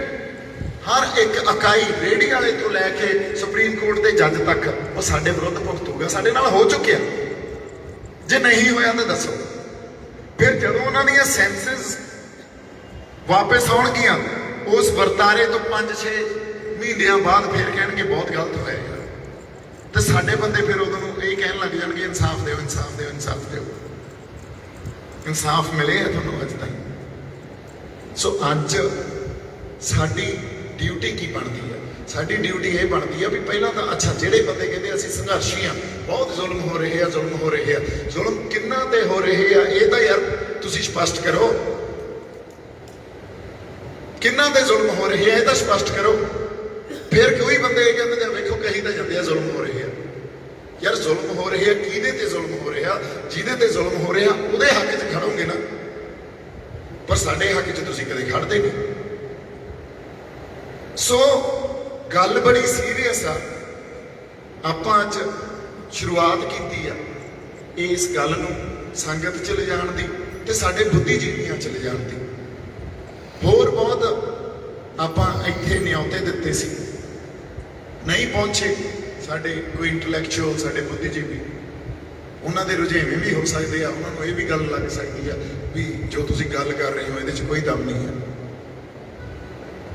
A: ਹਰ ਇੱਕ ਇਕਾਈ, ਰੇਹੜੀ ਵਾਲੇ ਤੋਂ ਲੈ ਕੇ ਸੁਪਰੀਮ ਕੋਰਟ ਦੇ ਜੱਜ ਤੱਕ ਉਹ ਸਾਡੇ ਵਿਰੁੱਧ ਭੁਗਤੂਗਾ। ਸਾਡੇ ਨਾਲ ਹੋ ਚੁੱਕਿਆ, ਜੇ ਨਹੀਂ ਹੋਇਆ ਤਾਂ ਦੱਸੋ। ਫਿਰ ਜਦੋਂ ਉਹਨਾਂ ਦੀਆਂ ਸੈਂਸਸ ਵਾਪਸ ਆਉਣਗੀਆਂ ਉਸ ਵਰਤਾਰੇ ਤੋਂ 5-6 ਮਹੀਨਿਆਂ ਬਾਅਦ ਫਿਰ ਕਹਿਣਗੇ ਬਹੁਤ ਗਲਤ ਹੋਇਆ, ਤੇ ਸਾਡੇ ਬੰਦੇ ਫਿਰ ਉਦੋਂ ਨੂੰ ਇਹ ਕਹਿਣ ਲੱਗ ਜਾਣਗੇ ਇਨਸਾਫ ਦਿਓ, ਇਨਸਾਫ ਦਿਓ, ਇਨਸਾਫ ਦਿਓ। ਇਨਸਾਫ ਮਿਲੇ ਆ ਤੁਹਾਨੂੰ ਅੱਜ ਤਾਈਂ? ਸੋ ਅੱਜ ਸਾਡੀ ਡਿਊਟੀ ਕੀ ਬਣਦੀ ਹੈ? ਸਾਡੀ ਡਿਊਟੀ ਇਹ ਬਣਦੀ ਆ ਵੀ ਪਹਿਲਾਂ ਤਾਂ ਅੱਛਾ, ਜਿਹੜੇ ਬੰਦੇ ਕਹਿੰਦੇ ਅਸੀਂ ਸੰਘਰਸ਼ੀ ਆ, ਬਹੁਤ ਜ਼ੁਲਮ ਹੋ ਰਹੇ ਆ, ਜ਼ੁਲਮ ਕਿੰਨਾ ਤੇ ਹੋ ਰਹੇ ਆ ਇਹ ਤਾਂ ਯਾਰ ਤੁਸੀਂ ਸਪਸ਼ਟ ਕਰੋ। ਕਿੰਨਾ ਤੇ ਜ਼ੁਲਮ ਹੋ ਰਹੇ ਆ ਇਹ ਤਾਂ ਸਪਸ਼ਟ ਕਰੋ। ਫਿਰ ਕੋਈ ਬੰਦੇ ਇਹ ਕਹਿੰਦੇ ਵੇਖੋ ਕਹੀ ਤਾਂ ਜਾਂਦੇ ਆ ਜ਼ੁਲਮ ਹੋ ਰਹੇ ਆ। ਯਾਰ ਜ਼ੁਲਮ ਹੋ ਰਹੇ ਆ, ਕਿਹਦੇ ਤੇ ਜ਼ੁਲਮ ਹੋ ਰਿਹਾ? ਜਿਹਦੇ ਤੇ ਜ਼ੁਲਮ ਹੋ ਰਿਹਾ ਉਹਦੇ ਹੱਕ 'ਚ ਖੜੋਗੇ ਨਾ, ਪਰ ਸਾਡੇ ਹੱਕ 'ਚ ਤੁਸੀਂ ਕਦੇ ਖੜਦੇ ਨਹੀਂ। ਸੋ ਗੱਲ ਬੜੀ ਸੀਰੀਅਸ ਆ। ਆਪਾਂ ਅੱਜ ਸ਼ੁਰੂਆਤ ਕੀਤੀ ਆ ਇਸ ਗੱਲ ਨੂੰ ਸੰਗਤ 'ਚ ਲਿਜਾਣ ਦੀ ਤੇ ਸਾਡੇ ਬੁੱਧੀਜੀਵੀਆਂ 'ਚ ਲਿਜਾਣ ਦੀ। ਹੋਰ ਬਹੁਤ ਆਪਾਂ ਇੱਥੇ ਨਿਯੋਤੇ ਦਿੱਤੇ ਸੀ, ਨਹੀਂ ਪਹੁੰਚੇ ਸਾਡੇ ਕੋਈ ਇੰਟੈਲੈਕਚੁਅਲ, ਸਾਡੇ ਬੁੱਧੀਜੀਵੀ। ਉਹਨਾਂ ਦੇ ਰੁਝੇਵੇਂ ਵੀ ਹੋ ਸਕਦੇ ਆ, ਉਹਨਾਂ ਨੂੰ ਇਹ ਵੀ ਗੱਲ ਲੱਗ ਸਕਦੀ ਆ ਵੀ ਜੋ ਤੁਸੀਂ ਗੱਲ ਕਰ ਰਹੇ ਹੋ ਇਹਦੇ 'ਚ ਕੋਈ ਦਮ ਨਹੀਂ ਹੈ।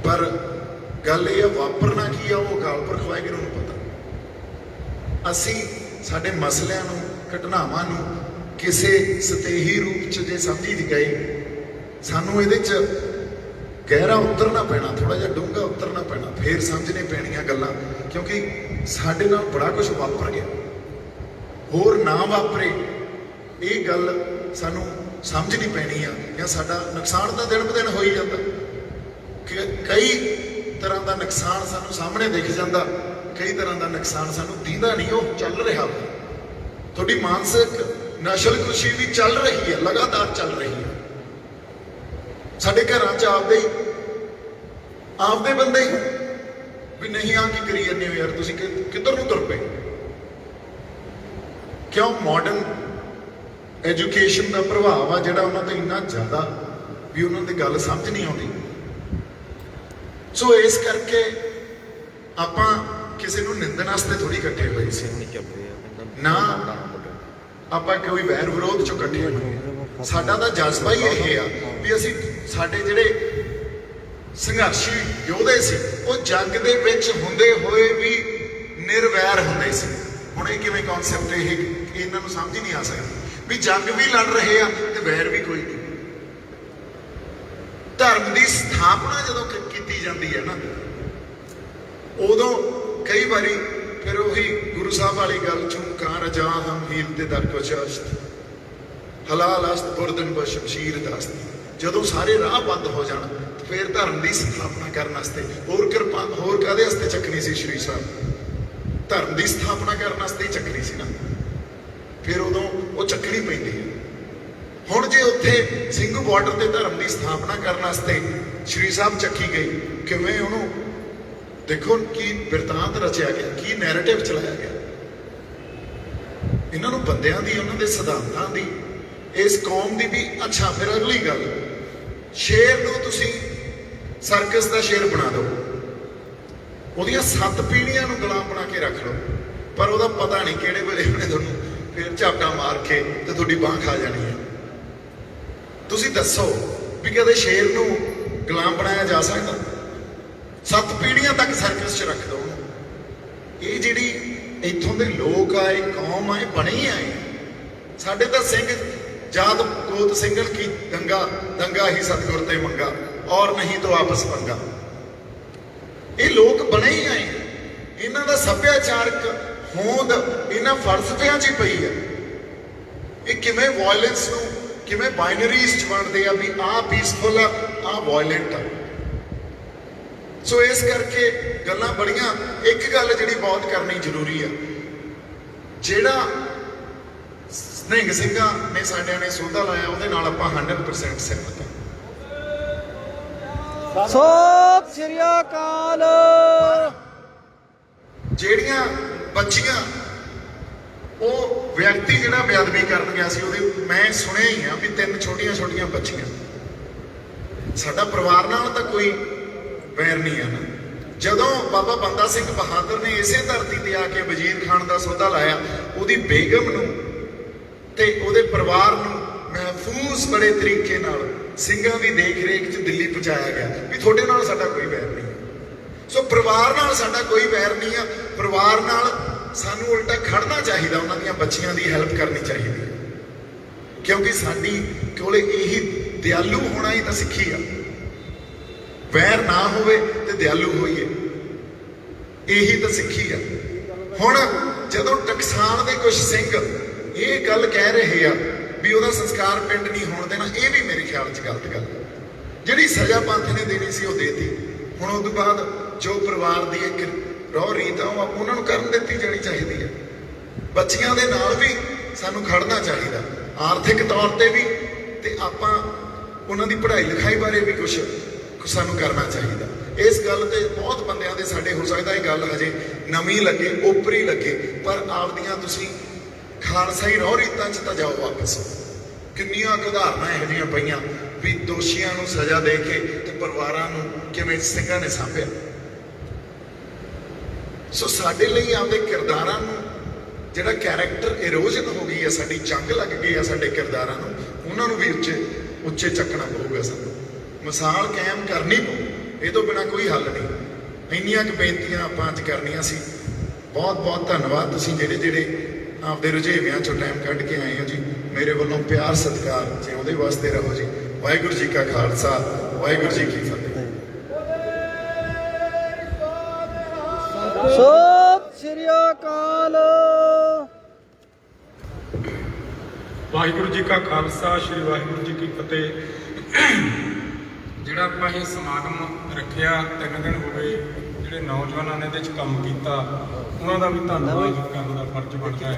A: ਪਰ ਗੱਲ ਇਹ ਆ, ਵਾਪਰਨਾ ਕੀ ਆ ਉਹ ਅਕਾਲ ਪੁਰਖ ਵਾਹਿਗੁਰੂ ਨੂੰ ਪਤਾ। ਅਸੀਂ ਸਾਡੇ ਮਸਲਿਆਂ ਨੂੰ, ਘਟਨਾਵਾਂ ਨੂੰ ਕਿਸੇ ਸਤੇਹੀ ਰੂਪ 'ਚ ਜੇ ਸਮਝੀ ਗਏ, ਸਾਨੂੰ ਇਹਦੇ 'ਚ ਗਹਿਰਾ ਉਤਰਨਾ ਪੈਣਾ, ਥੋੜਾ ਜਿਹਾ ਡੂੰਘਾ ਉਤਰਨਾ ਪੈਣਾ, ਫੇਰ ਸਮਝਣੇ ਪੈਣੀਆਂ ਗੱਲਾਂ। ਕਿਉਂਕਿ ਸਾਡੇ ਨਾਲ ਬੜਾ ਕੁਝ ਵਾਪਰ ਗਿਆ, ਹੋਰ ਨਾ ਵਾਪਰੇ ਇਹ ਗੱਲ ਸਾਨੂੰ ਸਮਝਣੀ ਪੈਣੀ ਆ। ਜਾਂ ਸਾਡਾ ਨੁਕਸਾਨ ਤਾਂ ਦਿਨ ਬ ਦਿਨ ਹੋ ਹੀ ਜਾਂਦਾ, ਕਈ ਤਰ੍ਹਾਂ ਦਾ ਨੁਕਸਾਨ ਸਾਨੂੰ ਸਾਹਮਣੇ ਦਿਖ ਜਾਂਦਾ, ਕਈ ਤਰ੍ਹਾਂ ਦਾ ਨੁਕਸਾਨ ਸਾਨੂੰ ਦੀਂਦਾ ਨਹੀਂ, ਉਹ ਚੱਲ ਰਿਹਾ। ਤੁਹਾਡੀ ਮਾਨਸਿਕ ਨਸ਼ਲਕੁਸ਼ੀ ਵੀ ਚੱਲ ਰਹੀ ਹੈ, ਲਗਾਤਾਰ ਚੱਲ ਰਹੀ ਹੈ। ਸਾਡੇ ਘਰਾਂ 'ਚ ਆਪਦੇ ਬੰਦੇ ਹੀ ਵੀ ਨਹੀਂ ਆ ਕੀ ਕਰੀ ਜਾਂਦੇ ਹੋ ਯਾਰ, ਤੁਸੀਂ ਕਿੱਧਰ ਨੂੰ ਤੁਰ ਪਏ? ਕਿਉਂ? ਮਾਡਰਨ ਐਜੂਕੇਸ਼ਨ ਦਾ ਪ੍ਰਭਾਵ ਆ ਜਿਹੜਾ ਉਹਨਾਂ ਤੇ ਇੰਨਾ ਜ਼ਿਆਦਾ ਵੀ ਉਹਨਾਂ ਦੀ ਗੱਲ ਸਮਝ ਨਹੀਂ ਆਉਂਦੀ। ਸੋ ਇਸ ਕਰਕੇ ਆਪਾਂ ਕਿਸੇ ਨੂੰ ਨਿੰਦਣ ਵਾਸਤੇ ਥੋੜੀ ਇਕੱਠੇ ਹੋਏ ਸੀ ਨਾ, ਆਪਾਂ ਕੋਈ ਵੈਰ ਵਿਰੋਧ 'ਚੋਂ ਇਕੱਠੇ ਹੋਏ। ਸਾਡਾ ਤਾਂ ਜਜ਼ਬਾ ਹੀ ਇਹ ਆ ਵੀ ਅਸੀਂ, ਸਾਡੇ ਜਿਹੜੇ ਸੰਘਰਸ਼ੀ ਯੋਧੇ ਸੀ ਉਹ ਜੰਗ ਦੇ ਵਿੱਚ ਹੁੰਦੇ ਹੋਏ ਵੀ ਨਿਰਵੈਰ ਹੁੰਦੇ ਸੀ। ਹੁਣ ਇਹ ਕਿਵੇਂ ਕਨਸੈਪਟ, ਇਹ ਇਹਨਾਂ ਨੂੰ ਸਮਝ ਹੀ ਨਹੀਂ ਆ ਸਕਦਾ ਵੀ ਜੰਗ ਵੀ ਲੜ ਰਹੇ ਆ ਤੇ ਵੈਰ ਵੀ ਕੋਈ ਨਹੀਂ। ਧਰਮ ਦੀ ਸਥਾਪਨਾ ਜਦੋਂ ਕੀਤੀ ਜਾਂਦੀ ਹੈ ਨਾ, ਉਦੋਂ ਕਈ ਵਾਰੀ ਫਿਰ ਉਹੀ ਗੁਰੂ ਸਾਹਿਬ ਵਾਲੀ ਗੱਲ, ਝੁਮਕਾ ਰਜਾ ਹਮ ਹੀਲ ਦੇ ਦਰ ਕੋ ਸ਼ਾਸਤ ਹਲਾਲ ਅਸਤ ਬੁਰਦਨ ਬ ਸ਼ਮਸ਼ੀਰ ਦਸਤ। ਜਦੋਂ ਸਾਰੇ ਰਾਹ ਬੰਦ ਹੋ ਜਾਣ ਫਿਰ ਧਰਮ ਦੀ ਸਥਾਪਨਾ ਕਰਨ ਵਾਸਤੇ ਹੋਰ ਕਿਰਪਾ, ਹੋਰ ਕਾਹਦੇ ਵਾਸਤੇ ਚੱਕਣੀ ਸੀ ਸ਼੍ਰੀ ਸਾਹਿਬ? ਧਰਮ ਦੀ ਸਥਾਪਨਾ ਕਰਨ ਵਾਸਤੇ ਹੀ ਚੱਕਣੀ ਸੀ ਨਾ। ਫਿਰ ਉਦੋਂ ਉਹ ਚੱਕਣੀ ਪੈਂਦੀ ਹੈ। ਹੁਣ ਜੇ ਉੱਥੇ ਸਿੰਘੂ ਬਾਰਡਰ ਤੇ ਧਰਮ ਦੀ ਸਥਾਪਨਾ ਕਰਨ ਵਾਸਤੇ ਸ਼੍ਰੀ ਸਾਹਿਬ ਚੱਕੀ ਗਈ, ਕਿਵੇਂ ਉਹਨੂੰ ਦੇਖੋ ਕੀ ਬਿਰਤਾਂਤ ਰਚਿਆ ਗਿਆ, ਕੀ ਨੈਰੇਟਿਵ ਚਲਾਇਆ ਗਿਆ। ਇਹਨਾਂ ਨੂੰ ਬੰਦਿਆਂ ਦੀ, ਉਹਨਾਂ ਦੇ ਸਿਧਾਂਤਾਂ ਦੀ, ਇਸ ਕੌਮ ਦੀ ਵੀ। ਅੱਛਾ, ਫਿਰ ਅਗਲੀ ਗੱਲ, ਸ਼ੇਰ ਨੂੰ ਤੁਸੀਂ ਸਰਕਸ ਦਾ ਸ਼ੇਰ ਬਣਾ ਦਿਓ, ਉਹਦੀਆਂ 7 ਪੀੜ੍ਹੀਆਂ ਨੂੰ ਗੁਲਾਮ ਬਣਾ ਕੇ ਰੱਖ ਲਓ, ਪਰ ਉਹਦਾ ਪਤਾ ਨਹੀਂ ਕਿਹੜੇ ਵੇਲੇ ਉਹਨੇ ਤੁਹਾਨੂੰ ਫਿਰ ਝਾਪਟਾ ਮਾਰ ਕੇ ਤੇ ਤੁਹਾਡੀ ਬਾਂਹ ਖਾ ਜਾਣੀ ਹੈ। ਤੁਸੀਂ ਦੱਸੋ ਵੀ ਕਦੇ ਸ਼ੇਰ ਨੂੰ ਗੁਲਾਮ ਬਣਾਇਆ ਜਾ ਸਕਦਾ? 7 ਪੀੜ੍ਹੀਆਂ ਤੱਕ ਸਰਕਸ 'ਚ ਰੱਖ ਦਿਓ। ਇਹ ਜਿਹੜੀ ਇੱਥੋਂ ਦੇ ਲੋਕ ਆ, ਇਹ ਕੌਮ ਆ, ਇਹ ਬਣੀ ਆਏ। ਸਾਡੇ ਤਾਂ ਸਿੰਘ ਜਾਤ ਗੋਤ ਸਿੰਘਲ ਕੀ ਦੰਗਾ, ਦੰਗਾ ਹੀ ਸਤਿਗੁਰ ਤੇ ਮੰਗਾ, ਔਰ ਨਹੀਂ ਤਾਂ ਆਪਸ ਪੰਗਾ। ਇਹ ਲੋਕ ਬਣੇ ਹੀ ਆਏ। ਇਹਨਾਂ ਦਾ ਸੱਭਿਆਚਾਰਕ ਹੋਂਦ ਇਹਨਾਂ ਫਲਸਫਿਆਂ 'ਚ ਹੀ ਪਈ ਆ। ਇਹ ਕਿਵੇਂ ਵਾਇਲੈਂਸ ਨੂੰ, ਕਿਵੇਂ ਬਾਈਨਰੀਜ਼ 'ਚ ਵੰਡਦੇ ਆ ਵੀ ਆਹ ਪੀਸਫੁਲ ਆ, ਆਹ ਵਾਇਲੈਂਟ ਆ। ਸੋ ਇਸ ਕਰਕੇ ਗੱਲਾਂ ਬੜੀਆਂ। ਇੱਕ ਗੱਲ ਜਿਹੜੀ ਬਹੁਤ ਕਰਨੀ ਜ਼ਰੂਰੀ ਆ, ਜਿਹੜਾ ਨਿਹੰਗ ਸਿੰਘਾਂ ਨੇ ਸਾਡਿਆਂ ਨੇ ਸੋਧਾ ਲਾਇਆ, ਉਹਦੇ ਨਾਲ ਆਪਾਂ 100% ਸਹਿਮਤ ਹਾਂ।
B: ਸਤਿ ਸ੍ਰੀ ਅਕਾਲ।
A: ਜਿਹੜੀਆਂ ਬੱਚੀਆਂ, ਉਹ ਵਿਅਕਤੀ ਜਿਹੜਾ ਬੇਅਦਬੀ ਕਰਨ ਗਿਆ ਸੀ, ਉਹਦੇ ਮੈਂ ਸੁਣਿਆ ਹੀ ਆ ਵੀ 3 ਛੋਟੀਆਂ ਬੱਚੀਆਂ। ਸਾਡਾ ਪਰਿਵਾਰ ਨਾਲ ਤਾਂ ਕੋਈ ਵੈਰ ਨਹੀਂ ਹੈ ਨਾ। ਜਦੋਂ ਬਾਬਾ ਬੰਦਾ ਸਿੰਘ ਬਹਾਦਰ ਨੇ ਇਸੇ ਧਰਤੀ ਤੇ ਆ ਕੇ ਵਜ਼ੀਰ ਖਾਨ ਦਾ ਸੌਦਾ ਲਾਇਆ, ਉਹਦੀ ਬੇਗਮ ਨੂੰ ਤੇ ਉਹਦੇ ਪਰਿਵਾਰ ਨੂੰ ਮਹਿਫੂਜ਼ ਬੜੇ ਤਰੀਕੇ ਨਾਲ ਸਿੰਘਾਂ ਦੀ ਦੇਖ ਰੇਖ 'ਚ ਦਿੱਲੀ ਪਹੁੰਚਾਇਆ ਗਿਆ ਵੀ ਤੁਹਾਡੇ ਨਾਲ ਸਾਡਾ ਕੋਈ ਵੈਰ ਨਹੀਂ। ਸੋ ਪਰਿਵਾਰ ਨਾਲ ਸਾਡਾ ਕੋਈ ਵੈਰ ਨਹੀਂ ਆ। ਪਰਿਵਾਰ ਨਾਲ ਸਾਨੂੰ ਉਲਟਾ ਖੜਨਾ ਚਾਹੀਦਾ, ਉਹਨਾਂ ਦੀਆਂ ਬੱਚੀਆਂ ਦੀ ਹੈਲਪ ਕਰਨੀ ਚਾਹੀਦੀ ਹੈ, ਕਿਉਂਕਿ ਸਾਡੀ ਕੋਲੇ ਇਹੀ ਦਿਆਲੂ ਹੋਣਾ ਹੀ ਤਾਂ ਸਿੱਖੀ ਆ। ਵੈਰ ਨਾ ਹੋਵੇ ਤੇ ਦਿਆਲੂ ਹੋਈਏ, ਇਹੀ ਤਾਂ ਸਿੱਖੀ ਆ। ਹੁਣ ਜਦੋਂ ਟਕਸਾਲ ਦੇ ਕੁਝ ਸਿੰਘ ਇਹ ਗੱਲ ਕਹਿ ਰਹੇ ਆ ਵੀ ਉਹਦਾ ਸੰਸਕਾਰ ਪਿੰਡ ਨਹੀਂ ਹੋਣ ਦੇਣਾ, ਇਹ ਵੀ ਮੇਰੇ ਖਿਆਲ 'ਚ ਗਲਤ ਗੱਲ। ਜਿਹੜੀ ਸਜ਼ਾ ਪੰਥ ਨੇ ਦੇਣੀ ਸੀ ਉਹ ਦੇਤੀ। ਹੁਣ ਉਸ ਤੋਂ ਬਾਅਦ ਜੋ ਪਰਿਵਾਰ ਦੀ ਇੱਕ ਰੋਹ ਰੀਤ ਆ, ਉਹ ਉਹਨਾਂ ਨੂੰ ਕਰਨ ਦਿੱਤੀ ਜਾਣੀ ਚਾਹੀਦੀ ਹੈ। ਬੱਚੀਆਂ ਦੇ ਨਾਲ ਵੀ ਸਾਨੂੰ ਖੜਨਾ ਚਾਹੀਦਾ, ਆਰਥਿਕ ਤੌਰ ਤੇ ਵੀ, ਤੇ ਆਪਾਂ ਉਹਨਾਂ ਦੀ ਪੜ੍ਹਾਈ ਲਿਖਾਈ ਬਾਰੇ ਵੀ ਕੁਝ ਸਾਨੂੰ ਕਰਨਾ ਚਾਹੀਦਾ। ਇਸ ਗੱਲ ਤੇ ਬਹੁਤ ਬੰਦਿਆਂ ਦੇ ਸਾਡੇ ਹੋ ਸਕਦਾ ਇਹ ਗੱਲ ਹਜੇ ਨਵੀਂ ਲੱਗੇ, ਓਪਰੀ ਲੱਗੇ, ਪਰ ਆਪਦੀਆਂ ਤੁਸੀਂ ਖਾਲਸਾਈ ਰੋਹ ਰੀਤਾਂ 'ਚ ਤਾਂ ਜਾਓ ਵਾਪਸ। ਕਿੰਨੀਆਂ ਉਦਾਹਰਨਾਂ ਇਹੋ ਜਿਹੀਆਂ ਪਈਆਂ ਵੀ ਦੋਸ਼ੀਆਂ ਨੂੰ ਸਜ਼ਾ ਦੇ ਕੇ ਤੇ ਪਰਿਵਾਰਾਂ ਨੂੰ ਕਿਵੇਂ ਸਿੰਘਾਂ ਨੇ ਸਾਂਭਿਆ। ਸੋ ਸਾਡੇ ਲਈ ਆਪਦੇ ਕਿਰਦਾਰਾਂ ਨੂੰ, ਜਿਹੜਾ ਕੈਰੈਕਟਰ ਇਰੋਜਨ ਹੋ ਗਈ ਹੈ, ਸਾਡੀ ਜੰਗ ਲੱਗ ਗਈ ਹੈ ਸਾਡੇ ਕਿਰਦਾਰਾਂ ਨੂੰ, ਉਹਨਾਂ ਨੂੰ ਵੀ ਉੱਚੇ ਚੱਕਣਾ ਪਊਗਾ। ਸਾਨੂੰ ਮਿਸਾਲ ਕਾਇਮ ਕਰਨੀ ਪਊ, ਇਹ ਤੋਂ ਬਿਨਾਂ ਕੋਈ ਹੱਲ ਨਹੀਂ। ਇੰਨੀਆਂ ਕੁ ਬੇਨਤੀਆਂ ਆਪਾਂ ਅੱਜ ਕਰਨੀਆਂ ਸੀ। ਬਹੁਤ ਬਹੁਤ ਧੰਨਵਾਦ ਤੁਸੀਂ ਜਿਹੜੇ ਆਪਦੇ ਰੁਝੇਵਿਆਂ ਚੋਂ ਟਾਈਮ ਕੱਢ ਕੇ ਆਏ ਹੋ ਜੀ। ਮੇਰੇ ਵੱਲੋਂ ਪਿਆਰ ਸਤਿਕਾਰ, ਜਿਉਂਦੇ ਵਾਸਤੇ ਰਹੋ ਜੀ। ਵਾਹਿਗੁਰੂ ਜੀ ਕਾ ਖਾਲਸਾ, ਵਾਹਿਗੁਰੂ ਜੀ ਕੀ ਫਤਿਹ।
B: ਸਤਿ ਸ੍ਰੀ ਅਕਾਲ।
C: ਵਾਹਿਗੁਰੂ ਜੀ ਕਾ ਖਾਲਸਾ, ਸ੍ਰੀ ਵਾਹਿਗੁਰੂ ਜੀ ਕੀ ਫਤਿਹ। ਜਿਹੜਾ ਆਪਾਂ ਇਹ ਸਮਾਗਮ ਰੱਖਿਆ, 3 ਦਿਨ ਹੋ ਗਏ, ਜਿਹੜੇ ਨੌਜਵਾਨਾਂ ਨੇ ਇਹਦੇ 'ਚ ਕੰਮ ਕੀਤਾ, ਉਹਨਾਂ ਦਾ ਵੀ ਧੰਨਵਾਦ ਕਰਨ ਦਾ ਫਰਜ਼ ਬਣਦਾ ਹੈ।